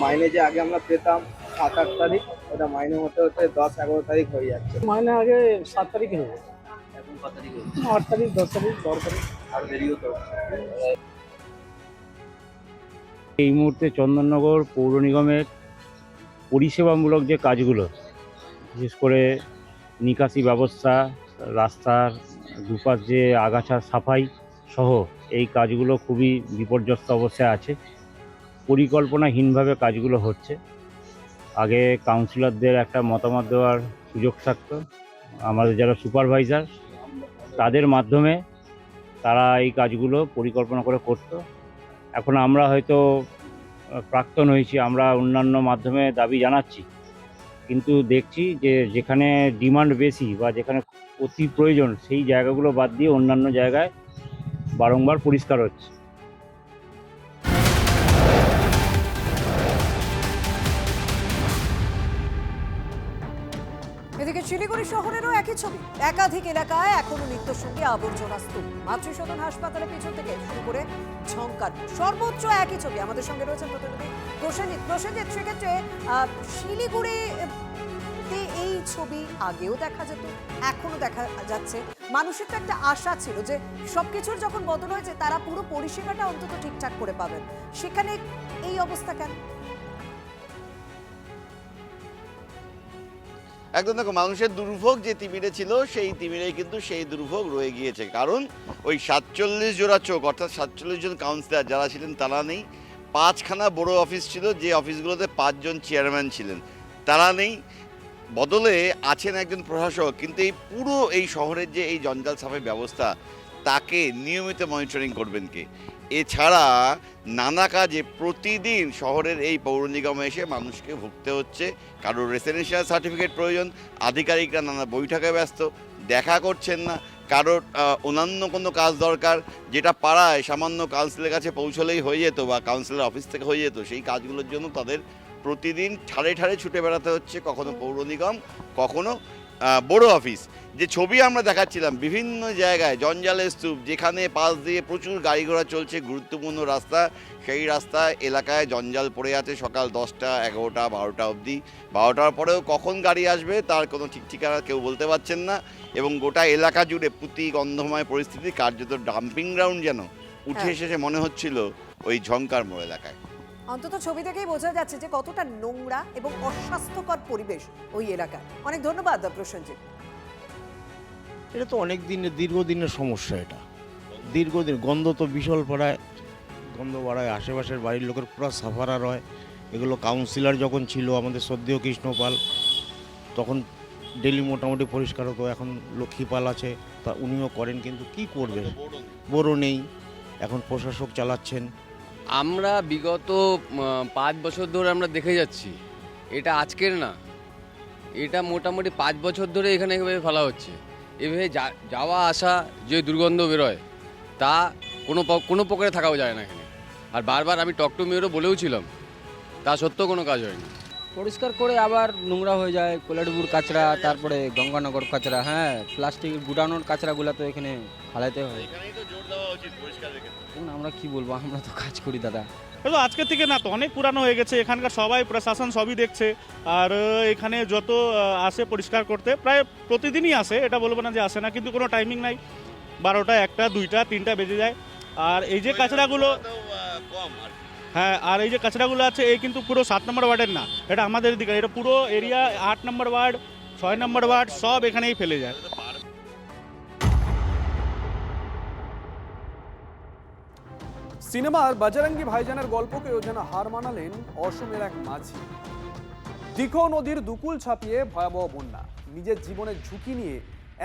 মাইনে যে আগে আমরা পেতাম 7-8 তারিখ, ওটা মাইনে হতে হতে 10-11 তারিখ হয়ে যাচ্ছে। মাইনে আগে 7 তারিখে হবে, এখন কত তারিখ? 8 তারিখ, 10 তারিখ, 12 তারিখ, আর দেরি হতে এই মুহূর্তে চন্দননগর পৌর নিগমের পরিষেবামূলক যে কাজগুলো, বিশেষ করে নিকাশি ব্যবস্থা, রাস্তার দুপাশ যে আগাছা সাফাই সহ এই কাজগুলো খুবই বিপর্যস্ত অবস্থায় আছে। পরিকল্পনাহীনভাবে কাজগুলো হচ্ছে। আগে কাউন্সিলরদের একটা মতামত দেওয়ার সুযোগ থাকতো, আমাদের যারা সুপারভাইজার তাদের মাধ্যমে তারা এই কাজগুলো পরিকল্পনা করে করতো। এখন আমরা হয়তো প্রাক্তন হয়েছি, আমরা অন্যান্য মাধ্যমে দাবি জানাচ্ছি, কিন্তু দেখছি যে যেখানে ডিমান্ড বেশি বা যেখানে অতি প্রয়োজন সেই জায়গাগুলো বাদ দিয়ে অন্যান্য জায়গায় বারংবার পরিষ্কার হচ্ছে। এদিকে শিলিগুড়ি শহরেরও একই ছবি, একাধিক এলাকায় এখনো নিত্যসঙ্গী আবর্জনা স্তূপ। মাতৃসদন হাসপাতালের পিছন থেকে শুরু করে ঝংকার, সর্বোচ্চ একই ছবি। আমাদের সঙ্গে রয়েছেন প্রতিনিধি প্রসেনজিৎ। প্রসেনজিৎ, সেক্ষেত্রে শিলিগুড়িতে এই ছবি আগেও দেখা যেত, এখনো দেখা যাচ্ছে। মানুষের তো একটা আশা ছিল যে সবকিছুর যখন বদল হয়েছে তারা পুরো পরিষেবাটা অন্তত ঠিকঠাক করে পাবেন, সেখানে এই অবস্থা কেন? একদম, দেখো, মানুষের দুর্ভোগ যে তিমিরে ছিল সেই তিমিরেই কিন্তু সেই দুর্ভোগ রয়ে গিয়েছে। কারণ ওই 47 জোড়া চোখ, অর্থাৎ 47 জন কাউন্সিলর যারা ছিলেন তারা নেই। 5খানা বড় অফিস ছিল, যে অফিসগুলোতে 5 জন চেয়ারম্যান ছিলেন, তারা নেই। বদলে আছেন একজন প্রশাসক, কিন্তু এই পুরো এই শহরের যে এই জঞ্জাল সাফাই ব্যবস্থা, তাকে নিয়মিত মনিটরিং করবেন কে? এছাড়া নানা কাজে প্রতিদিন শহরের এই পৌর নিগমে এসে মানুষকে ভুগতে হচ্ছে। কারোর রেসিডেন্সিয়াল সার্টিফিকেট প্রয়োজন, আধিকারিকরা নানা বৈঠকে ব্যস্ত, দেখা করছেন না। কারোর অন্যান্য কোনো কাজ দরকার, যেটা পাড়ায় সামান্য কাউন্সিলের কাছে পৌঁছলেই হয়ে যেত বা কাউন্সিলের অফিস থেকে হয়ে যেত, সেই কাজগুলোর জন্য তাদের প্রতিদিন ঠাড়ে ঠাড়ে ছুটে বেড়াতে হচ্ছে, কখনো পৌর নিগম, কখনো বড় অফিস। যে ছবি আমরা দেখাচ্ছিলাম বিভিন্ন জায়গায় জঞ্জালের স্তূপ, যেখানে পাশ দিয়ে প্রচুর গাড়ি ঘোড়া চলছে, গুরুত্বপূর্ণ রাস্তা, সেই রাস্তায় এলাকায় জঞ্জাল পড়ে আছে সকাল 10টা, 11টা, 12টা অবধি। 12টার পরেও কখন গাড়ি আসবে তার কোনো ঠিক ঠিকানা কেউ বলতে পারছেন না, এবং গোটা এলাকা জুড়ে পুঁতি গন্ধময় পরিস্থিতি। কার্যত ডাম্পিং গ্রাউন্ড যেন উঠে এসেছে মনে হচ্ছিল ওই ঝংকার মোড় এলাকায়। অন্তত ছবি থেকেই বোঝা যাচ্ছে যে কতটা নোংরা এবং অস্বাস্থ্যকর পরিবেশ ওই এলাকায়। অনেক ধন্যবাদ প্রসেনজিৎ। এটা তো অনেক দিনের দীর্ঘদিনের সমস্যা, এটা দীর্ঘদিন। গন্ধ তো বিশাল পড়ায়, গন্ধ বাড়ায়, আশেপাশের বাড়ির লোকের পুরো সাফারার হয়। এগুলো কাউন্সিলর যখন ছিল আমাদের শ্রদ্ধেয় কৃষ্ণপাল, তখন ডেলি মোটামুটি পরিষ্কার হতো। এখন লক্ষ্মীপাল আছে, তা উনিও করেন, কিন্তু কি করবে, বড় নেই, এখন প্রশাসক চালাচ্ছেন। আমরা বিগত 5 বছর ধরে আমরা দেখে যাচ্ছি, এটা আজকের না, এটা মোটামুটি 5 বছর ধরে এখানে এভাবে ফেলা হচ্ছে। এভাবে যাওয়া আসা যে দুর্গন্ধ বেরোয় তা কোনো প্রকারে থাকাও যায় না এখানে। আর বারবার আমি টক টু মেয়রও বলেও ছিলাম, তা সত্ত্বেও কোনো কাজ হয়নি। পরিষ্কার করে আবার নোংরা হয়ে যায়, কোলাডুবুর কাচরা, তারপরে গঙ্গানগর কাচরা, হ্যাঁ প্লাস্টিক গুডানোর কাচরাগুলো তো এখানে ফালাইতে হয়। আমরা কি বলবো, আমরা তো কাজ করি দাদা। তো আজকের থেকে না, তো অনেক পুরানো হয়ে গেছে, এখানকার সবাই প্রশাসন সবই দেখছে। আর এখানে যত আসে পরিষ্কার করতে, প্রায় প্রতিদিনই আসে, এটা বলবো না যে আসে না, কিন্তু কোনো টাইমিং নাই, 12টা, 1টা, 2টা, 3টা বেজে যায়। আর এই যে কাচরাগুলো, হ্যাঁ, আর এই যে কাচরাগুলো আছে এই কিন্তু পুরো 7 নম্বর ওয়ার্ডের না, এটা আমাদের দিকে, এটা পুরো এরিয়া 8 নম্বর ওয়ার্ড, 6 নম্বর ওয়ার্ড সব এখানেই ফেলে যায়। সিনেমার বজরঙ্গি ভাইজানের গল্পকেও যেন হার মানালেন অসমের এক মাঝি। দিখো নদীর দুকুল ছাপিয়ে ভয়াবহ বন্যা, নিজের জীবনের ঝুঁকি নিয়ে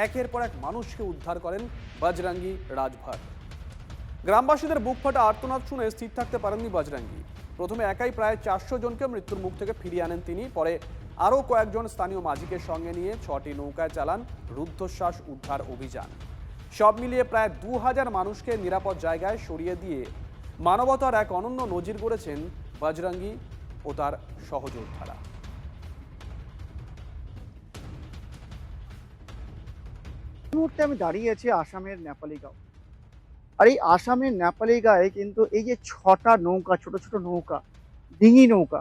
একের পর এক মানুষকে উদ্ধার করেন বজরঙ্গি রাজভার। গ্রামবাসীদের বুক ফাটা আর্তনাদ শুনে স্থির থাকতে পারেননি বজরঙ্গি। প্রথমে একাই প্রায় 400 জনকে মৃত্যুর মুখ থেকে ফিরিয়ে আনেন তিনি। পরে আরও কয়েকজন স্থানীয় মাঝিকে সঙ্গে নিয়ে 6টি নৌকায় চালান রুদ্ধশ্বাস উদ্ধার অভিযান। সব মিলিয়ে প্রায় 2000 মানুষকে নিরাপদ জায়গায় সরিয়ে দিয়ে মানবতার এক অনন্য নজির গড়েছেন বজরঙ্গি ও তার সহযোদ্ধারা। এই মুহূর্তে আমি দাঁড়িয়ে আছি আসামের নেপালিগাঁও। আর এই আসামের নেপালিগাঁয়ে কিন্তু এই যে 6টা নৌকা, ছোট ছোট নৌকা, ডিঙি নৌকা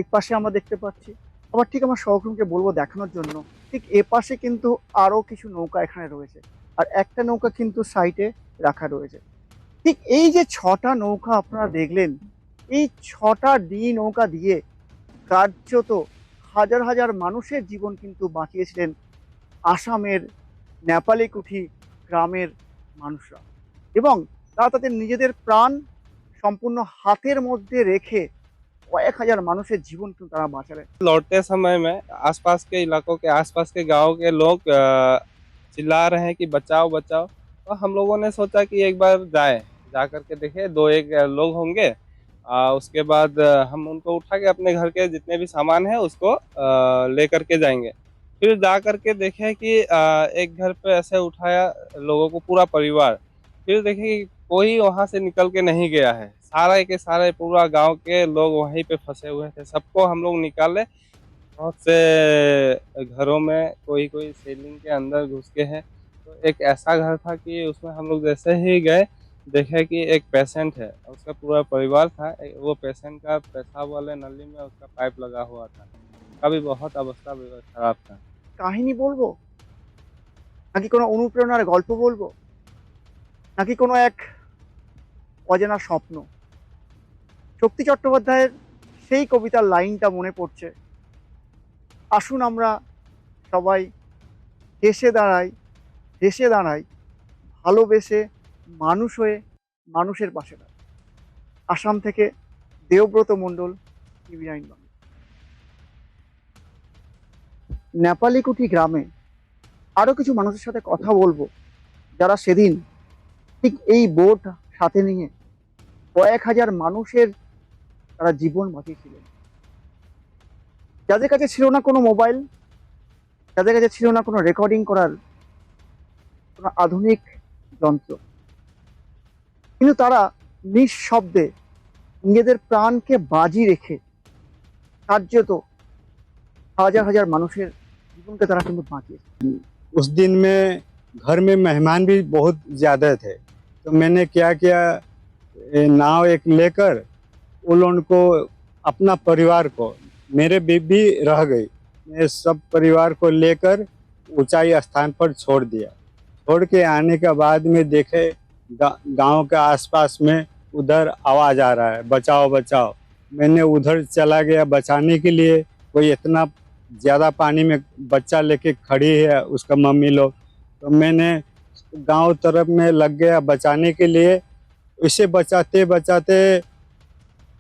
এক পাশে আমরা দেখতে পাচ্ছি, আবার ঠিক আমার সহকর্মীকে বলবো দেখানোর জন্য, ঠিক এ পাশে কিন্তু আরো কিছু নৌকা এখানে রয়েছে, আর একটা নৌকা কিন্তু সাইডে রাখা রয়েছে। ঠিক এই যে 6টা নৌকা আপনারা দেখলেন, এই 6টা ডিঙি নৌকা দিয়ে কার্যত হাজার হাজার মানুষের জীবন কিন্তু বাঁচিয়েছিলেন আসামের নেপালিকুঠি গ্রামের মানুষরা, এবং তারা তাদের নিজেদের প্রাণ সম্পূর্ণ হাতের মধ্যে রেখে কয়েক হাজার মানুষের জীবন কিন্তু তারা বাঁচালেন। लौटते समय में आसपास के इलाकों के आसपास के गांव के लोग चिल्ला रहे हैं कि बचाओ बचाओ, तो हम लोगों ने सोचा कि एक बार जा करके देखे, 2-1 लोग होंगे। उसके बाद हम उनको उठा के अपने घर के जितने भी सामान है उसको लेकर के जाएंगे। फिर जा करके देखे कि एक घर पे ऐसे उठाया लोगों को, पूरा परिवार। फिर देखे कि कोई वहाँ से निकल के नहीं गया है, सारे के सारे पूरा गांव के लोग वहीं पे फंसे हुए थे। सबको हम लोग निकाले, बहुत से घरों में कोई सेलिंग के अंदर घुस के हैं। तो एक ऐसा घर था कि उसमें हम लोग जैसे ही गए देखे कि एक पेशेंट है, उसका पूरा परिवार था। वो पेशेंट का पेशाब वाले नली में उसका पाइप लगा हुआ था, अभी बहुत अवस्था खराब था। কাহিনী বলবো নাকি কোনো অনুপ্রেরণার গল্প বলবো, নাকি কোনো এক অজানা স্বপ্ন? শক্তি চট্টোপাধ্যায়ের সেই কবিতার লাইনটা মনে পড়ছে, আসুন আমরা সবাই দেশে দাঁড়াই ভালোবেসে, মানুষ হয়ে মানুষের পাশে দাঁড়াই। আসাম থেকে দেবব্রত মণ্ডল, টিভি9 বাংলা। নেপালিকুঠি গ্রামে আরো কিছু মানুষের সাথে কথা বলবো, যারা সেদিন ঠিক এই বোট সাথে নিয়ে কয়েক হাজার মানুষের তারা জীবন বাঁচিয়েছিলেন। যাদের কাছে ছিল না কোনো মোবাইল, যাদের কাছে ছিল না কোনো রেকর্ডিং করার কোনো আধুনিক যন্ত্র, কিন্তু তারা নিঃশব্দে নিজেদের প্রাণকে বাজি রেখে কার্যত হাজার হাজার মানুষের জীবনকে তারা কিন্তু বাঁচিয়েছে। उस दिन में घर में मेहमान भी बहुत ज़्यादा थे, तो मैंने क्या किया, नाव एक लेकर उन लोगों को, अपना परिवार को, मेरे बीबी रह गई, मैं सब परिवार को लेकर ऊंचाई स्थान पर छोड़ दिया। छोड़ के आने के बाद में देखे गांव के आसपास में उधर आवाज़ आ रहा है, बचाओ बचाओ। मैंने उधर चला गया बचाने के लिए। कोई इतना ज़्यादा पानी में बच्चा लेके खड़ी है उसका मम्मी लोग, तो मैंने गांव तरफ में लग गया बचाने के लिए। इसे बचाते बचाते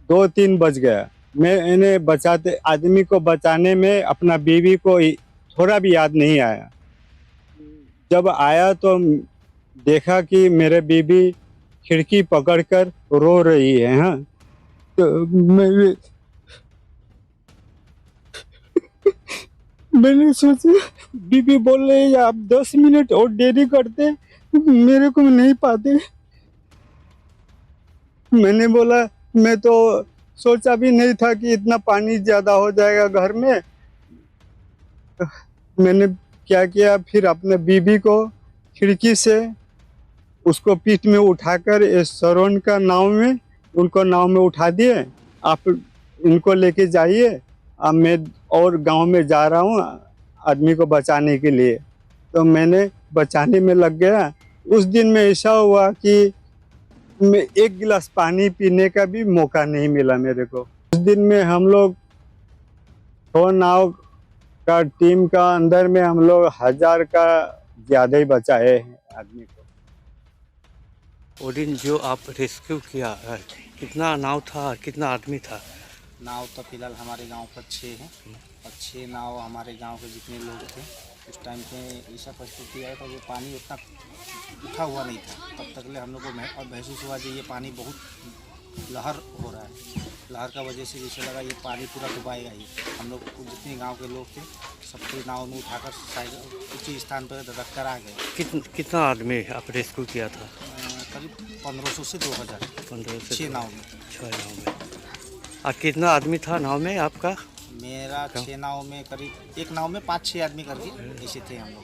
2-3 बज गया। मैंने बचाते आदमी को बचाने में अपना बीवी को थोड़ा भी याद नहीं आया। जब आया तो देखा कि मेरे बीवी खिड़की पकड़कर रो रही है। हाँ, तो मैंने सोचा, बीबी बोल रही है आप 10 मिनट और देरी करते मेरे को नहीं पाते। मैंने बोला मैं तो सोचा भी नहीं था कि इतना पानी ज्यादा हो जाएगा घर में। मैंने क्या किया, फिर अपने बीबी को खिड़की से उसको पीठ में उठाकर इस सरोन का नाव में, उनको नाव में उठा दिए, आप इनको लेके जाइए, अब मैं और गांव में जा रहा हूँ आदमी को बचाने के लिए। तो मैंने बचाने में लग गया। उस दिन में ऐसा हुआ कि मैं एक गिलास पानी पीने का भी मौका नहीं मिला मेरे को। उस दिन में हम लोग 100 नाव का टीम का अंदर में हम लोग 1000 का ज़्यादा ही बचाए हैं आदमी को। वो दिन जो आप रेस्क्यू किया, कितना नाव था, कितना आदमी था? नाव तो फिलहाल हमारे गांव पर 6 हैं और 6 नाव हमारे गांव के जितने लोग थे उस टाइम पे ऐसा परिस्थिति आया था जो पानी उतना उठा हुआ नहीं था। तब तक ले हम लोग को महसूस हुआ कि ये पानी बहुत लहर हो रहा है। लहर का वजह से जैसे लगा ये पानी पूरा डुबाएगा ही। हम लोग जितने गांव के लोग थे सबको नाव में उठाकर साइड ऊँचे स्थान पर रख कर आ गए। कितना आदमी आप रेस्क्यू किया था? करीब 1500 से 2000। 15 से 6 नाव में। 6 नाव में। और कितना आदमी था नाव में आपका? मेरा 6 नाव में करीब, एक नाव में 5-6 आदमी करके ऐसे थे हम लोग।